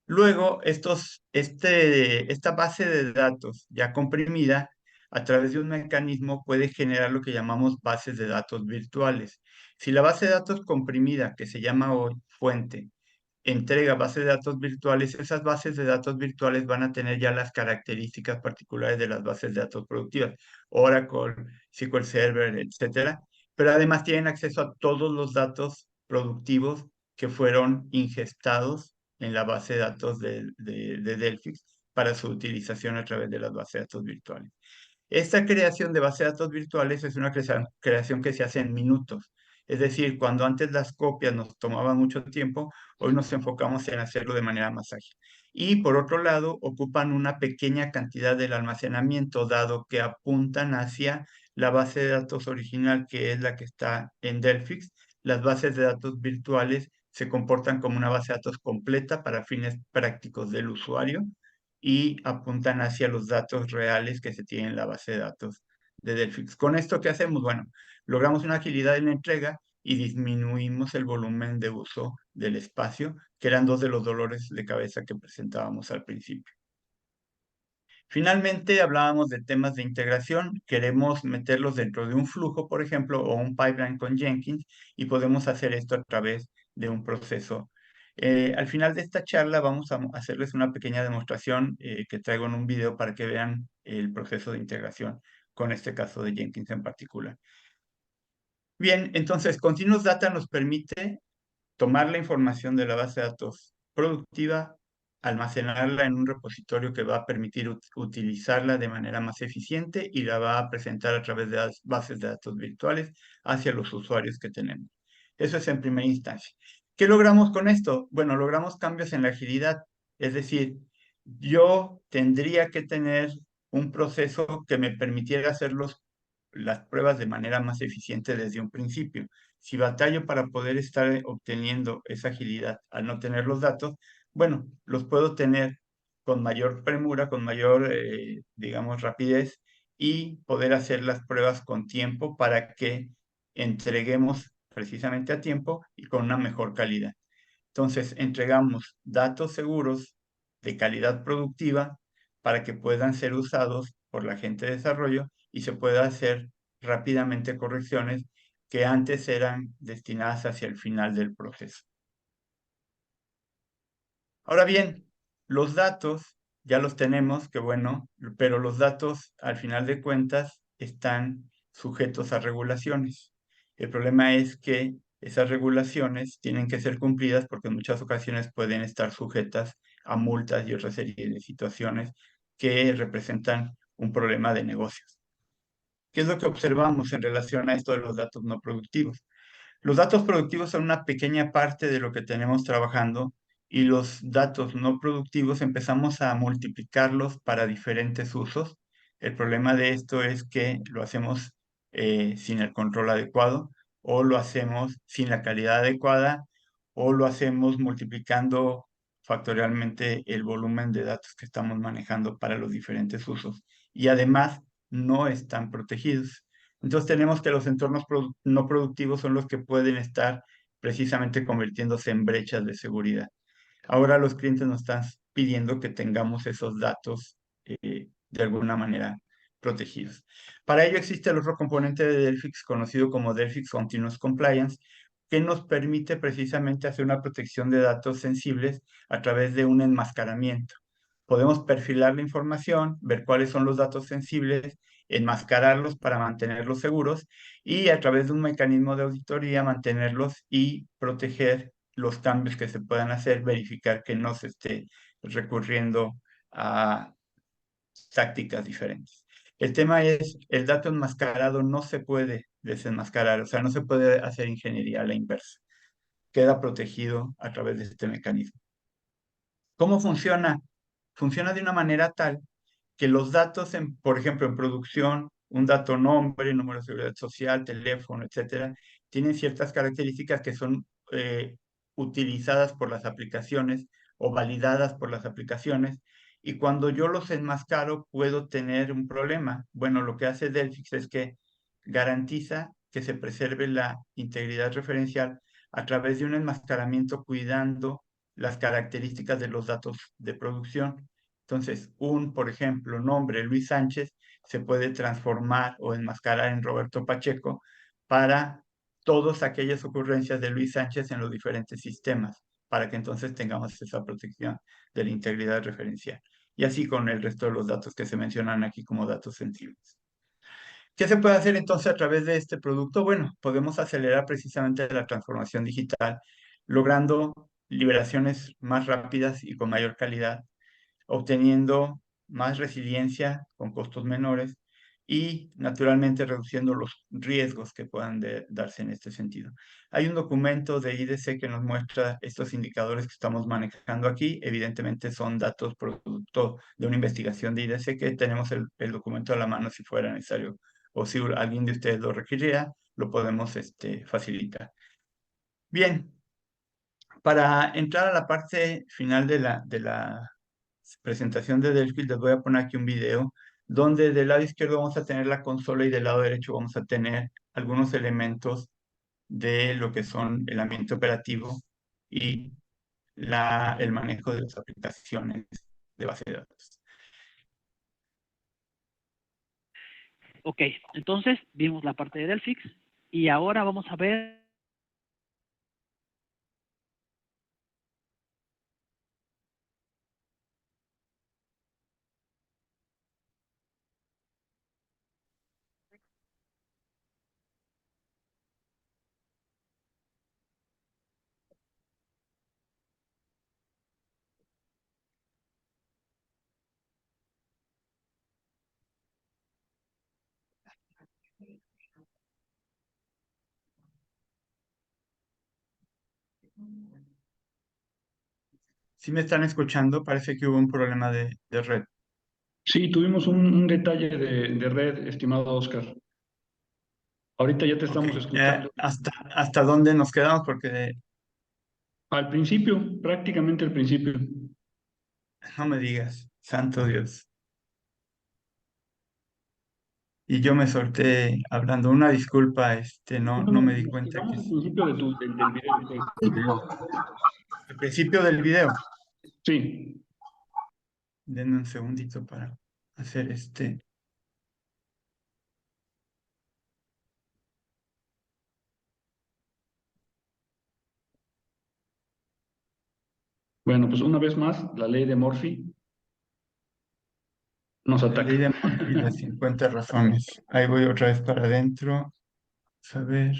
Speaker 2: Luego, esta base de datos ya comprimida, a través de un mecanismo puede generar lo que llamamos bases de datos virtuales. Si la base de datos comprimida, que se llama hoy fuente, entrega bases de datos virtuales, esas bases de datos virtuales van a tener ya las características particulares de las bases de datos productivas, Oracle, SQL Server, etcétera, pero además tienen acceso a todos los datos productivos que fueron ingestados en la base de datos de Delphix para su utilización a través de las bases de datos virtuales. Esta creación de base de datos virtuales es una creación que se hace en minutos. Es decir, cuando antes las copias nos tomaban mucho tiempo, hoy nos enfocamos en hacerlo de manera más ágil. Y por otro lado, ocupan una pequeña cantidad del almacenamiento, dado que apuntan hacia la base de datos original, que es la que está en Delphix. Las bases de datos virtuales se comportan como una base de datos completa para fines prácticos del usuario y apuntan hacia los datos reales que se tienen en la base de datos de Delphix. ¿Con esto qué hacemos? Bueno, logramos una agilidad en la entrega y disminuimos el volumen de uso del espacio, que eran dos de los dolores de cabeza que presentábamos al principio. Finalmente, hablábamos de temas de integración. Queremos meterlos dentro de un flujo, por ejemplo, o un pipeline con Jenkins, y podemos hacer esto a través de un proceso. Al final de esta charla vamos a hacerles una pequeña demostración que traigo en un video para que vean el proceso de integración con este caso de Jenkins en particular. Bien, entonces, Continuous Data nos permite tomar la información de la base de datos productiva, almacenarla en un repositorio que va a permitir utilizarla de manera más eficiente y la va a presentar a través de las bases de datos virtuales hacia los usuarios que tenemos. Eso es en primera instancia. ¿Qué logramos con esto? Bueno, logramos cambios en la agilidad. Es decir, yo tendría que tener un proceso que me permitiera hacer las pruebas de manera más eficiente desde un principio. Si batallo para poder estar obteniendo esa agilidad al no tener los datos, bueno, los puedo tener con mayor premura, con mayor, digamos, rapidez y poder hacer las pruebas con tiempo para que entreguemos precisamente a tiempo y con una mejor calidad. Entonces, entregamos datos seguros de calidad productiva para que puedan ser usados por la gente de desarrollo y se pueda hacer rápidamente correcciones que antes eran destinadas hacia el final del proceso. Ahora bien, los datos ya los tenemos, que bueno, pero los datos al final de cuentas están sujetos a regulaciones. El problema es que esas regulaciones tienen que ser cumplidas porque en muchas ocasiones pueden estar sujetas a multas y otra serie de situaciones que representan un problema de negocios. ¿Qué es lo que observamos en relación a esto de los datos no productivos? Los datos productivos son una pequeña parte de lo que tenemos trabajando y los datos no productivos empezamos a multiplicarlos para diferentes usos. El problema de esto es que lo hacemos sin el control adecuado o lo hacemos sin la calidad adecuada o lo hacemos multiplicando factorialmente el volumen de datos que estamos manejando para los diferentes usos. Y además no están protegidos. Entonces tenemos que los entornos no productivos son los que pueden estar precisamente convirtiéndose en brechas de seguridad. Ahora los clientes nos están pidiendo que tengamos esos datos de alguna manera protegidos. Para ello existe el otro componente de Delphix conocido como Delphix Continuous Compliance, que nos permite precisamente hacer una protección de datos sensibles a través de un enmascaramiento. Podemos perfilar la información, ver cuáles son los datos sensibles, enmascararlos para mantenerlos seguros y a través de un mecanismo de auditoría mantenerlos y proteger los cambios que se puedan hacer, verificar que no se esté recurriendo a tácticas diferentes. El tema es, el dato enmascarado no se puede desenmascarar, o sea, no se puede hacer ingeniería a la inversa. Queda protegido a través de este mecanismo. ¿Cómo funciona? Funciona de una manera tal que los datos, por ejemplo, en producción, un dato nombre, número de seguridad social, teléfono, etcétera, tienen ciertas características que son utilizadas por las aplicaciones o validadas por las aplicaciones. Y cuando yo los enmascaro, puedo tener un problema. Bueno, lo que hace Delphix es que garantiza que se preserve la integridad referencial a través de un enmascaramiento cuidando las características de los datos de producción. Entonces, por ejemplo, nombre Luis Sánchez se puede transformar o enmascarar en Roberto Pacheco para todas aquellas ocurrencias de Luis Sánchez en los diferentes sistemas, para que entonces tengamos esa protección de la integridad referencial. Y así con el resto de los datos que se mencionan aquí como datos sensibles. ¿Qué se puede hacer entonces a través de este producto? Bueno, podemos acelerar precisamente la transformación digital, logrando liberaciones más rápidas y con mayor calidad, obteniendo más resiliencia con costos menores y naturalmente reduciendo los riesgos que puedan darse en este sentido. Hay un documento de IDC que nos muestra estos indicadores que estamos manejando aquí. Evidentemente son datos producto de una investigación de IDC que tenemos el documento a la mano si fuera necesario o si alguien de ustedes lo requiriera, lo podemos facilitar. Bien, para entrar a la parte final de la presentación de Delphi, les voy a poner aquí un video donde del lado izquierdo vamos a tener la consola y del lado derecho vamos a tener algunos elementos de lo que son el ambiente operativo y el manejo de las aplicaciones de base de datos.
Speaker 3: Ok, entonces vimos la parte de Delphix y ahora vamos a ver.
Speaker 2: Si me están escuchando, parece que hubo un problema de red.
Speaker 4: Sí, tuvimos un detalle de red, estimado Oscar. Ahorita ya te
Speaker 2: Ok,
Speaker 4: estamos escuchando.
Speaker 2: ¿hasta dónde nos quedamos? Porque
Speaker 4: Al principio, prácticamente al principio.
Speaker 2: no me digas, santo Dios. Y yo me solté hablando. Una disculpa, no,
Speaker 4: No,
Speaker 2: no
Speaker 4: no,
Speaker 2: me di
Speaker 4: nos
Speaker 2: cuenta que
Speaker 4: quedamos al
Speaker 2: es
Speaker 4: principio del video.
Speaker 2: el principio del video.
Speaker 4: Sí,
Speaker 2: Denme un segundito para hacer
Speaker 4: bueno, pues una vez más, la ley de Murphy nos
Speaker 2: la ley
Speaker 4: ataca.
Speaker 2: de Murphy y las 50 razones. Ahí voy otra vez para adentro. A ver.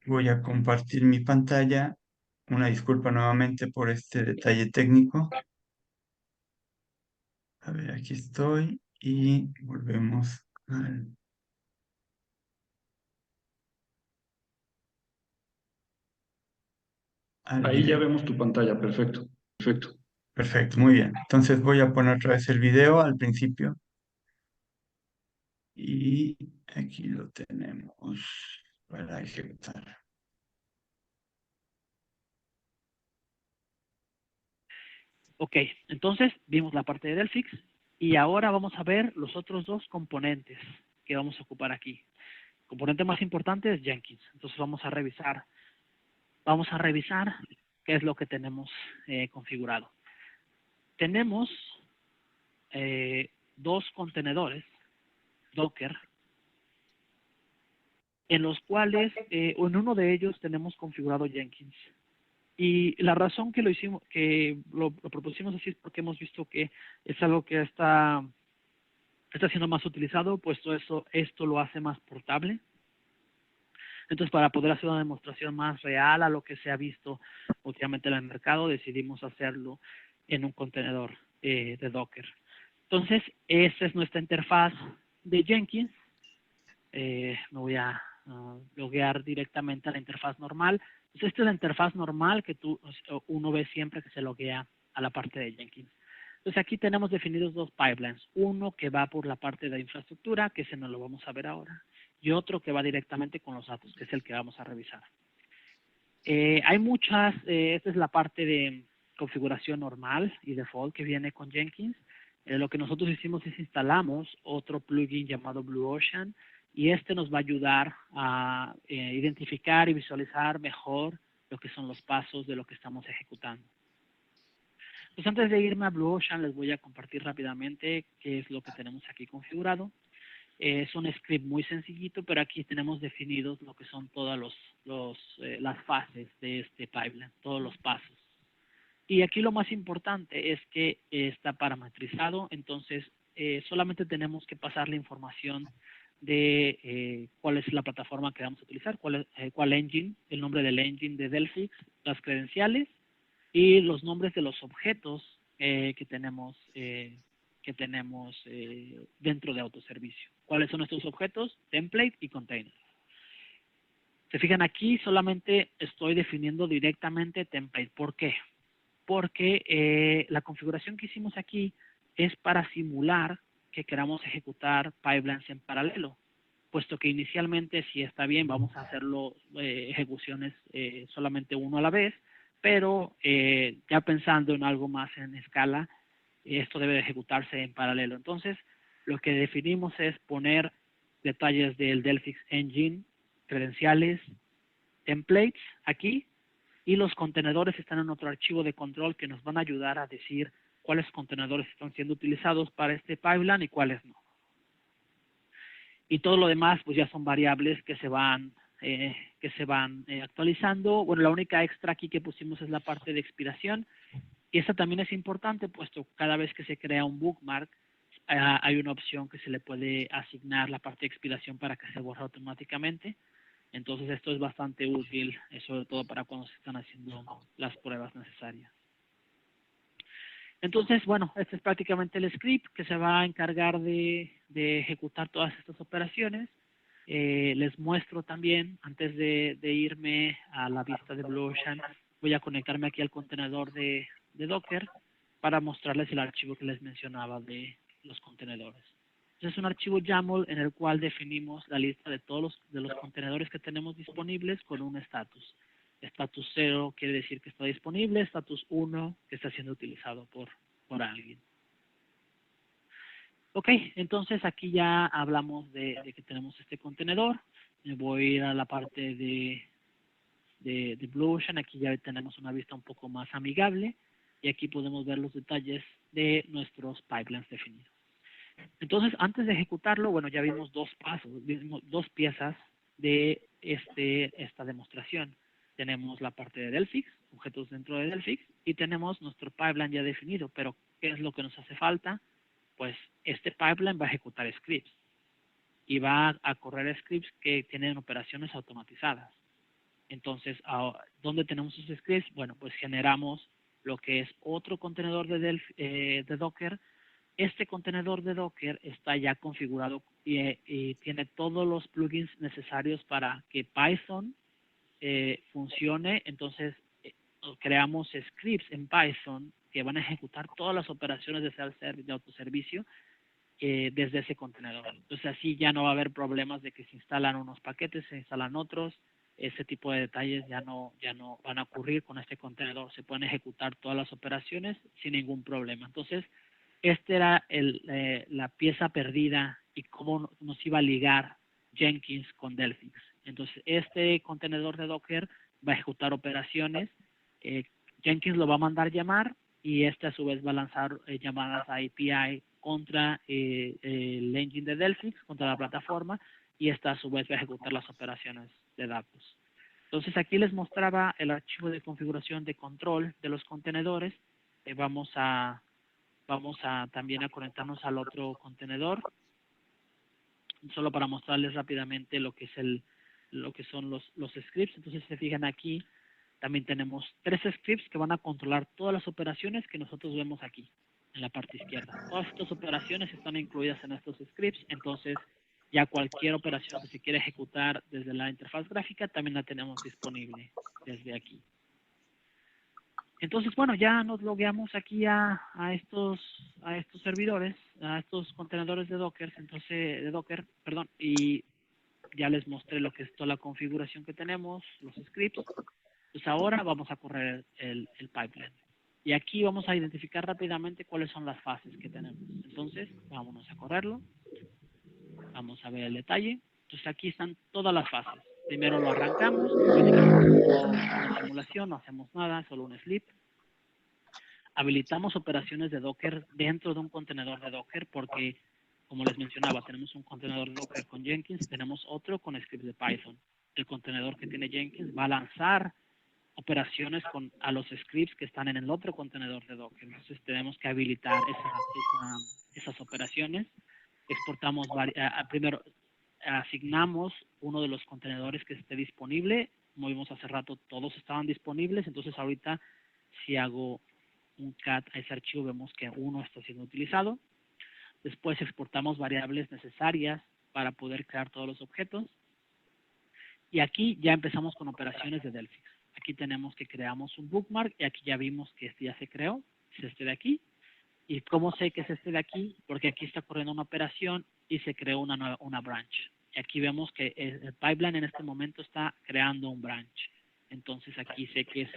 Speaker 2: voy a compartir mi pantalla. Una disculpa nuevamente por este detalle técnico. A ver, aquí estoy y volvemos al
Speaker 4: Ahí ya
Speaker 2: video.
Speaker 4: vemos tu pantalla, perfecto, perfecto.
Speaker 2: Perfecto, muy bien. Entonces voy a poner otra vez el video al principio. Y aquí lo tenemos para ejecutar.
Speaker 3: Ok, entonces vimos la parte de Delphix y ahora vamos a ver los otros dos componentes que vamos a ocupar aquí. El componente más importante es Jenkins. Entonces vamos a revisar qué es lo que tenemos configurado. Tenemos dos contenedores Docker en los cuales en uno de ellos tenemos configurado Jenkins. Y la razón que lo propusimos así es porque hemos visto que es algo que está siendo más utilizado, puesto esto lo hace más portable. Entonces, para poder hacer una demostración más real a lo que se ha visto últimamente en el mercado, decidimos hacerlo en un contenedor de Docker. Entonces, esa es nuestra interfaz de Jenkins. Me voy a loguear directamente a la interfaz normal. Entonces, esta es la interfaz normal que uno ve siempre que se loguea a la parte de Jenkins. Entonces, aquí tenemos definidos dos pipelines. Uno que va por la parte de infraestructura, que ese no lo vamos a ver ahora, y otro que va directamente con los datos, que es el que vamos a revisar. Hay muchas, esta es la parte de configuración normal y default que viene con Jenkins. Lo que nosotros hicimos es instalamos otro plugin llamado BlueOcean y este nos va a ayudar a identificar y visualizar mejor lo que son los pasos de lo que estamos ejecutando. Pues antes de irme a BlueOcean les voy a compartir rápidamente qué es lo que tenemos aquí configurado. Es un script muy sencillito, pero aquí tenemos definidos lo que son todas las fases de este pipeline, todos los pasos. Y aquí lo más importante es que está parametrizado, entonces solamente tenemos que pasar la información de cuál es la plataforma que vamos a utilizar, cuál engine, el nombre del engine de Delphix, las credenciales y los nombres de los objetos que tenemos dentro de autoservicio. ¿Cuáles son estos objetos? Template y container. Se fijan aquí, solamente estoy definiendo directamente template. ¿Por qué? Porque la configuración que hicimos aquí es para simular que queramos ejecutar pipelines en paralelo, puesto que inicialmente, si está bien, vamos a hacerlo ejecuciones solamente uno a la vez, pero ya pensando en algo más en escala, esto debe de ejecutarse en paralelo. Entonces, lo que definimos es poner detalles del Delphix Engine, credenciales, templates aquí, y los contenedores están en otro archivo de control que nos van a ayudar a decir cuáles contenedores están siendo utilizados para este pipeline y cuáles no. Y todo lo demás pues ya son variables que se van actualizando. Bueno, la única extra aquí que pusimos es la parte de expiración, y esta también es importante, puesto que cada vez que se crea un bookmark hay una opción que se le puede asignar la parte de expiración para que se borre automáticamente. Entonces esto es bastante útil, sobre todo para cuando se están haciendo las pruebas necesarias. Entonces, bueno, este es prácticamente el script que se va a encargar de ejecutar todas estas operaciones. Les muestro también, antes de irme a la vista de BlueOcean, voy a conectarme aquí al contenedor de Docker para mostrarles el archivo que les mencionaba de los contenedores. Entonces, es un archivo YAML en el cual definimos la lista de todos los contenedores que tenemos disponibles con un estatus. Estatus 0 quiere decir que está disponible, estatus 1 que está siendo utilizado por alguien. Ok, entonces aquí ya hablamos de que tenemos este contenedor. Me voy a ir a la parte de BlueOcean. Aquí ya tenemos una vista un poco más amigable y aquí podemos ver los detalles de nuestros pipelines definidos. Entonces, antes de ejecutarlo, bueno, ya vimos dos pasos, vimos dos piezas de esta demostración. Tenemos la parte de Delphix, objetos dentro de Delphix, y tenemos nuestro pipeline ya definido. Pero, ¿qué es lo que nos hace falta? Pues este pipeline va a ejecutar scripts y va a correr scripts que tienen operaciones automatizadas. Entonces, ¿dónde tenemos esos scripts? Bueno, pues generamos lo que es otro contenedor de Docker. Este contenedor de Docker está ya configurado y tiene todos los plugins necesarios para que Python funcione. Entonces, creamos scripts en Python que van a ejecutar todas las operaciones de self-service, de autoservicio, desde ese contenedor. Entonces, así ya no va a haber problemas de que se instalan unos paquetes, se instalan otros. Ese tipo de detalles ya no van a ocurrir con este contenedor. Se pueden ejecutar todas las operaciones sin ningún problema. Entonces, esta era la pieza perdida y cómo nos iba a ligar Jenkins con Delphix. Entonces, este contenedor de Docker va a ejecutar operaciones. Jenkins lo va a mandar llamar y este a su vez va a lanzar llamadas a API contra el engine de Delphix, contra la plataforma, y esta a su vez va a ejecutar las operaciones de datos. Entonces aquí les mostraba el archivo de configuración de control de los contenedores. Vamos a también a conectarnos al otro contenedor, solo para mostrarles rápidamente lo que es lo que son los scripts. Entonces, si se fijan aquí, también tenemos 3 scripts que van a controlar todas las operaciones que nosotros vemos aquí, en la parte izquierda. Todas estas operaciones están incluidas en estos scripts, entonces ya cualquier operación que se quiera ejecutar desde la interfaz gráfica también la tenemos disponible desde aquí. Entonces, bueno, ya nos logueamos aquí a estos servidores, a estos contenedores de Docker, y ya les mostré lo que es toda la configuración que tenemos, los scripts. Pues ahora vamos a correr el pipeline. Y aquí vamos a identificar rápidamente cuáles son las fases que tenemos. Entonces, vámonos a correrlo. Vamos a ver el detalle. Entonces aquí están todas las fases. Primero lo arrancamos, una simulación, no hacemos nada, solo un sleep. Habilitamos operaciones de Docker dentro de un contenedor de Docker porque, como les mencionaba, tenemos un contenedor de Docker con Jenkins, tenemos otro con scripts de Python. El contenedor que tiene Jenkins va a lanzar operaciones a los scripts que están en el otro contenedor de Docker. Entonces tenemos que habilitar esas operaciones. Exportamos, primero asignamos uno de los contenedores que esté disponible. Como vimos hace rato, todos estaban disponibles. Entonces ahorita, si hago un cat a ese archivo, vemos que uno está siendo utilizado. Después exportamos variables necesarias para poder crear todos los objetos. Y aquí ya empezamos con operaciones de Delphix. Aquí tenemos que creamos un bookmark y aquí ya vimos que este ya se creó, es este de aquí. ¿Y cómo sé que es este de aquí? Porque aquí está corriendo una operación y se creó una branch. Y aquí vemos que el pipeline en este momento está creando un branch. Entonces aquí sé que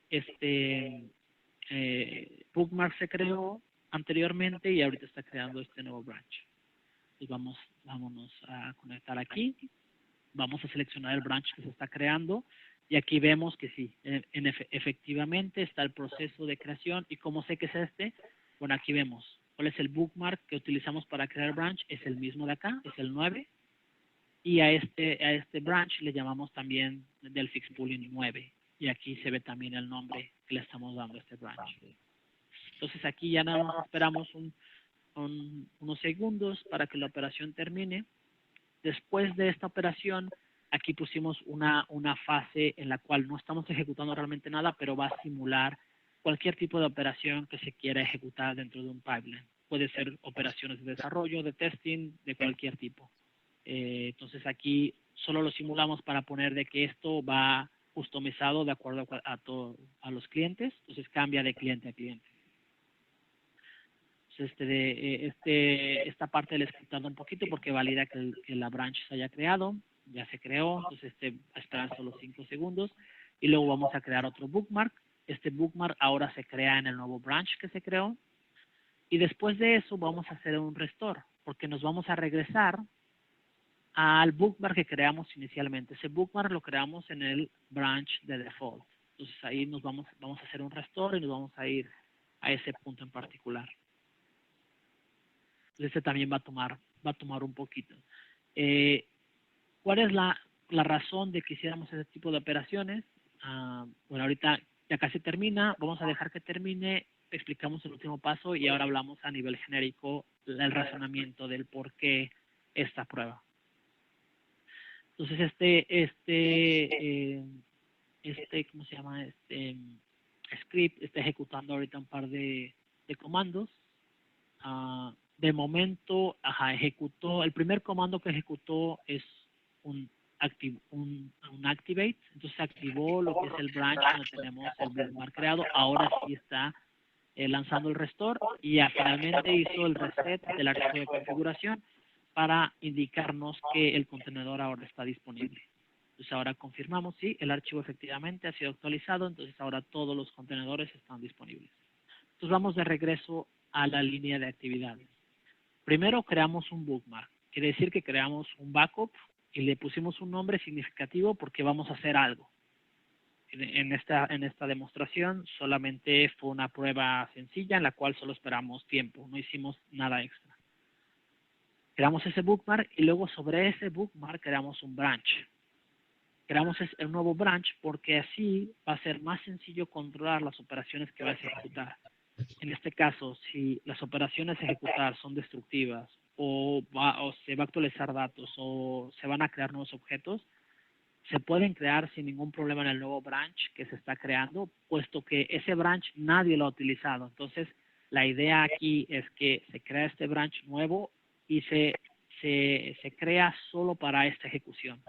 Speaker 3: este bookmark se creó anteriormente y ahorita está creando este nuevo branch. Y vámonos a conectar aquí. Vamos a seleccionar el branch que se está creando y aquí vemos que sí, efectivamente está el proceso de creación. ¿Y cómo sé que es este? Bueno, aquí vemos cuál es el bookmark que utilizamos para crear branch, es el mismo de acá, es el 9, y a este branch le llamamos también Delphix Boolean 9, y aquí se ve también el nombre que le estamos dando a este branch. Entonces aquí ya nada más esperamos unos segundos para que la operación termine. Después de esta operación, aquí pusimos una fase en la cual no estamos ejecutando realmente nada, pero va a simular cualquier tipo de operación que se quiera ejecutar dentro de un pipeline. Puede ser operaciones de desarrollo, de testing, de cualquier tipo. Entonces aquí solo lo simulamos para poner de que esto va customizado de acuerdo a los clientes. Entonces cambia de cliente a cliente. Esta parte le estoy dando un poquito porque valida que la branch se haya creado, ya se creó, entonces va a esperar solo 5 segundos y luego vamos a crear otro bookmark. Este bookmark ahora se crea en el nuevo branch que se creó y después de eso vamos a hacer un restore porque nos vamos a regresar al bookmark que creamos inicialmente. Ese bookmark lo creamos en el branch de default. Entonces ahí vamos a hacer un restore y nos vamos a ir a ese punto en particular. Este también va a tomar un poquito. ¿Cuál es la razón de que hiciéramos ese tipo de operaciones? Bueno, ahorita ya casi termina, vamos a dejar que termine, explicamos el último paso y ahora hablamos a nivel genérico el razonamiento del por qué esta prueba. Entonces, ¿cómo se llama? Script está ejecutando ahorita un par de comandos. De momento, ejecutó, el primer comando que ejecutó es un activate, entonces activó lo que es el branch donde tenemos el bookmark creado. Ahora sí está lanzando el restore y finalmente hizo el reset del archivo de configuración para indicarnos que el contenedor ahora está disponible. Entonces ahora confirmamos, sí, el archivo efectivamente ha sido actualizado, entonces ahora todos los contenedores están disponibles. Entonces vamos de regreso a la línea de actividades. Primero creamos un bookmark, quiere decir que creamos un backup y le pusimos un nombre significativo porque vamos a hacer algo. En esta demostración solamente fue una prueba sencilla en la cual solo esperamos tiempo, no hicimos nada extra. Creamos ese bookmark y luego sobre ese bookmark creamos un branch. Creamos el nuevo branch porque así va a ser más sencillo controlar las operaciones que vas a ejecutar. En este caso, si las operaciones a ejecutar son destructivas o se va a actualizar datos o se van a crear nuevos objetos, se pueden crear sin ningún problema en el nuevo branch que se está creando, puesto que ese branch nadie lo ha utilizado. Entonces, la idea aquí es que se crea este branch nuevo y se crea solo para esta ejecución,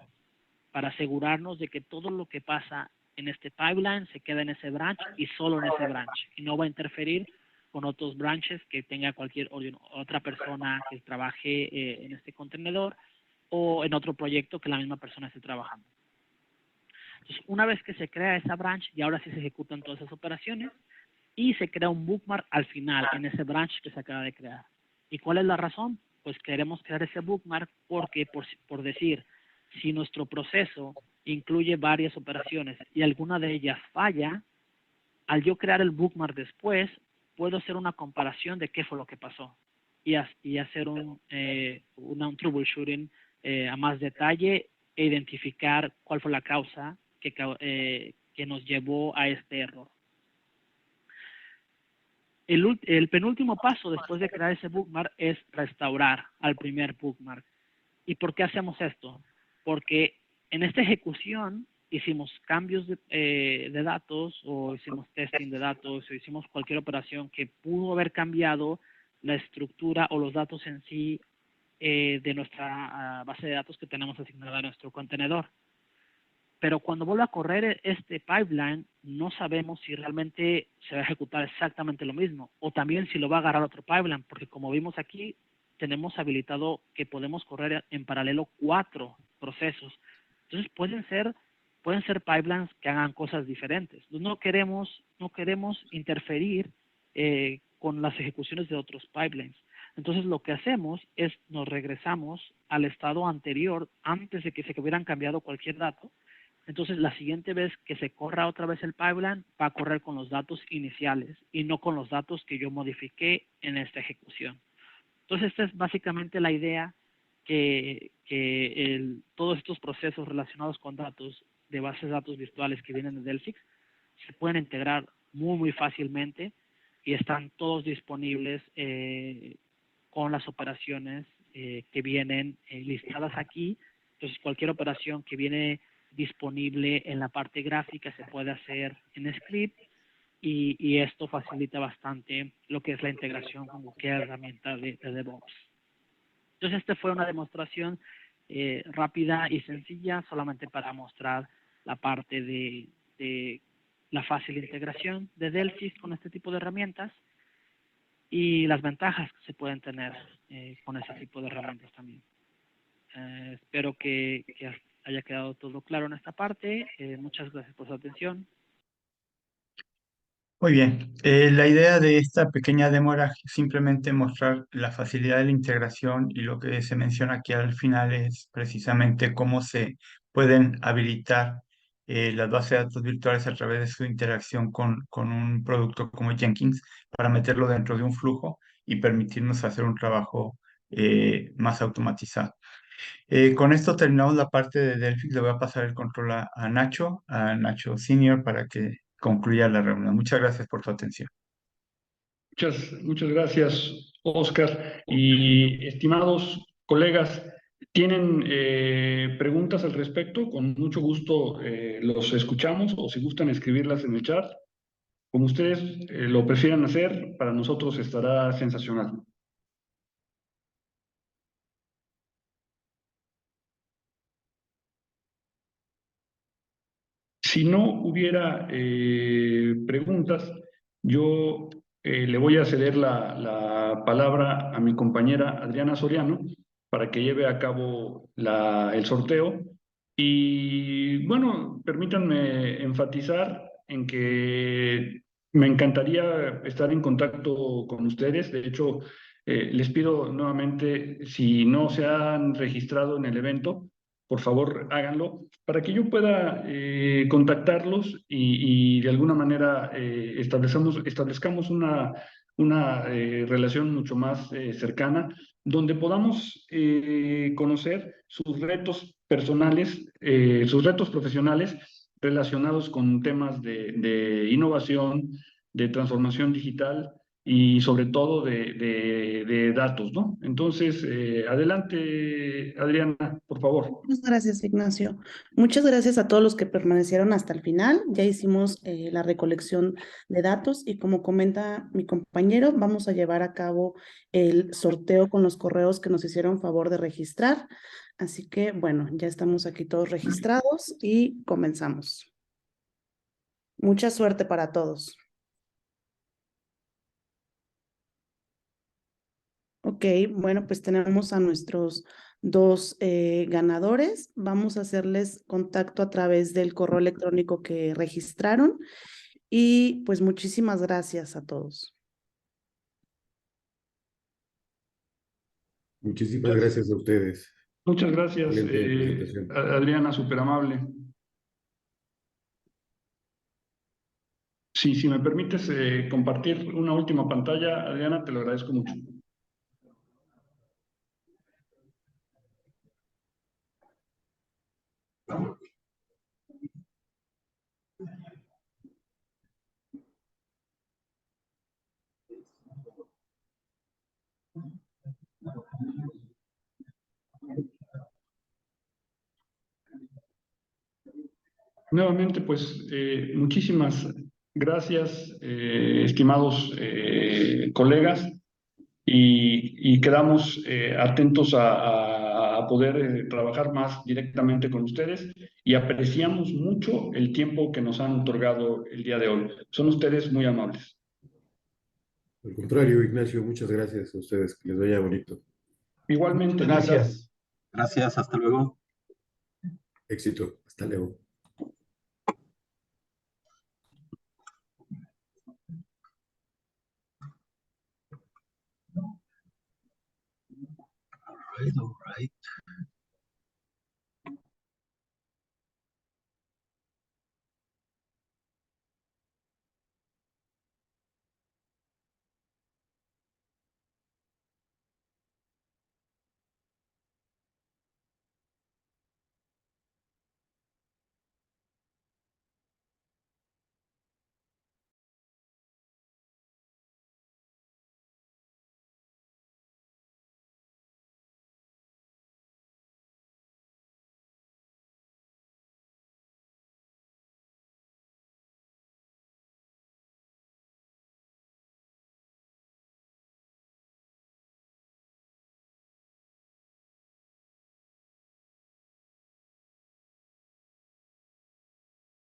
Speaker 3: para asegurarnos de que todo lo que pasa en este pipeline se queda en ese branch y solo en ese branch, y no va a interferir con otros branches que tenga cualquier otra persona que trabaje en este contenedor o en otro proyecto que la misma persona esté trabajando. Entonces, una vez que se crea esa branch, y ahora sí se ejecutan todas esas operaciones, y se crea un bookmark al final en ese branch que se acaba de crear. ¿Y cuál es la razón? Pues queremos crear ese bookmark porque, por decir, si nuestro proceso incluye varias operaciones y alguna de ellas falla, al yo crear el bookmark después, puedo hacer una comparación de qué fue lo que pasó y hacer un troubleshooting a más detalle e identificar cuál fue la causa que nos llevó a este error. El penúltimo paso después de crear ese bookmark es restaurar al primer bookmark. ¿Y por qué hacemos esto? Porque en esta ejecución hicimos cambios de datos o hicimos testing de datos o hicimos cualquier operación que pudo haber cambiado la estructura o los datos en sí de nuestra base de datos que tenemos asignada a nuestro contenedor. Pero cuando vuelva a correr este pipeline, no sabemos si realmente se va a ejecutar exactamente lo mismo o también si lo va a agarrar otro pipeline, porque como vimos aquí, tenemos habilitado que podemos correr en paralelo 4 procesos. Entonces pueden ser pipelines que hagan cosas diferentes. No queremos interferir con las ejecuciones de otros pipelines. Entonces lo que hacemos es nos regresamos al estado anterior antes de que se hubieran cambiado cualquier dato. Entonces, la siguiente vez que se corra otra vez el pipeline, va a correr con los datos iniciales y no con los datos que yo modifiqué en esta ejecución. Entonces, esta es básicamente la idea que todos estos procesos relacionados con datos de bases de datos virtuales que vienen de Delphix se pueden integrar muy fácilmente y están todos disponibles con las operaciones que vienen listadas aquí. Entonces, cualquier operación que viene disponible en la parte gráfica se puede hacer en script y esto facilita bastante lo que es la integración con cualquier herramienta de DevOps. Entonces, esta fue una demostración rápida y sencilla solamente para mostrar la parte de la fácil integración de Delphix con este tipo de herramientas y las ventajas que se pueden tener con ese tipo de herramientas también. Espero que haya quedado todo claro en esta parte. Muchas gracias por su atención.
Speaker 2: Muy bien. La idea de esta pequeña demo era simplemente mostrar la facilidad de la integración y lo que se menciona aquí al final es precisamente cómo se pueden habilitar las bases de datos virtuales a través de su interacción con un producto como Jenkins para meterlo dentro de un flujo y permitirnos hacer un trabajo más automatizado. Con esto terminamos la parte de Delphix. Le voy a pasar el control a Nacho Senior, para que concluya la reunión. Muchas gracias por tu atención.
Speaker 4: Muchas gracias, Oscar. Y estimados colegas, ¿Tienen preguntas al respecto? Con mucho gusto los escuchamos, o si gustan escribirlas en el chat. Como ustedes lo prefieran hacer, para nosotros estará sensacional. Si no hubiera preguntas, yo le voy a ceder la palabra a mi compañera Adriana Soriano para que lleve a cabo el sorteo. Y bueno, permítanme enfatizar en que me encantaría estar en contacto con ustedes. De hecho, les pido nuevamente, si no se han registrado en el evento, por favor háganlo para que yo pueda contactarlos y de alguna manera establezcamos una relación mucho más cercana, donde podamos conocer sus retos personales, sus retos profesionales relacionados con temas de innovación, de transformación digital y sobre todo de datos, ¿no? Entonces, adelante, Adriana, por favor.
Speaker 5: Muchas gracias, Ignacio. Muchas gracias a todos los que permanecieron hasta el final. Ya hicimos la recolección de datos y como comenta mi compañero, vamos a llevar a cabo el sorteo con los correos que nos hicieron favor de registrar. Así que, bueno, ya estamos aquí todos registrados y comenzamos. Mucha suerte para todos. Ok, bueno, pues tenemos a nuestros dos ganadores. Vamos a hacerles contacto a través del correo electrónico que registraron y pues muchísimas gracias a todos.
Speaker 6: Muchísimas gracias a ustedes.
Speaker 4: Muchas gracias,
Speaker 6: Excelente presentación.
Speaker 4: Adriana, súper amable. Sí, si me permites compartir una última pantalla, Adriana, te lo agradezco mucho. Nuevamente, pues muchísimas gracias, estimados colegas, y quedamos atentos a poder trabajar más directamente con ustedes y apreciamos mucho el tiempo que nos han otorgado el día de hoy. Son ustedes muy amables.
Speaker 6: Al contrario, Ignacio, muchas gracias a ustedes. Que les vaya bonito.
Speaker 4: Igualmente.
Speaker 7: Gracias. Gracias, hasta luego.
Speaker 6: Éxito. Hasta luego.
Speaker 7: All right.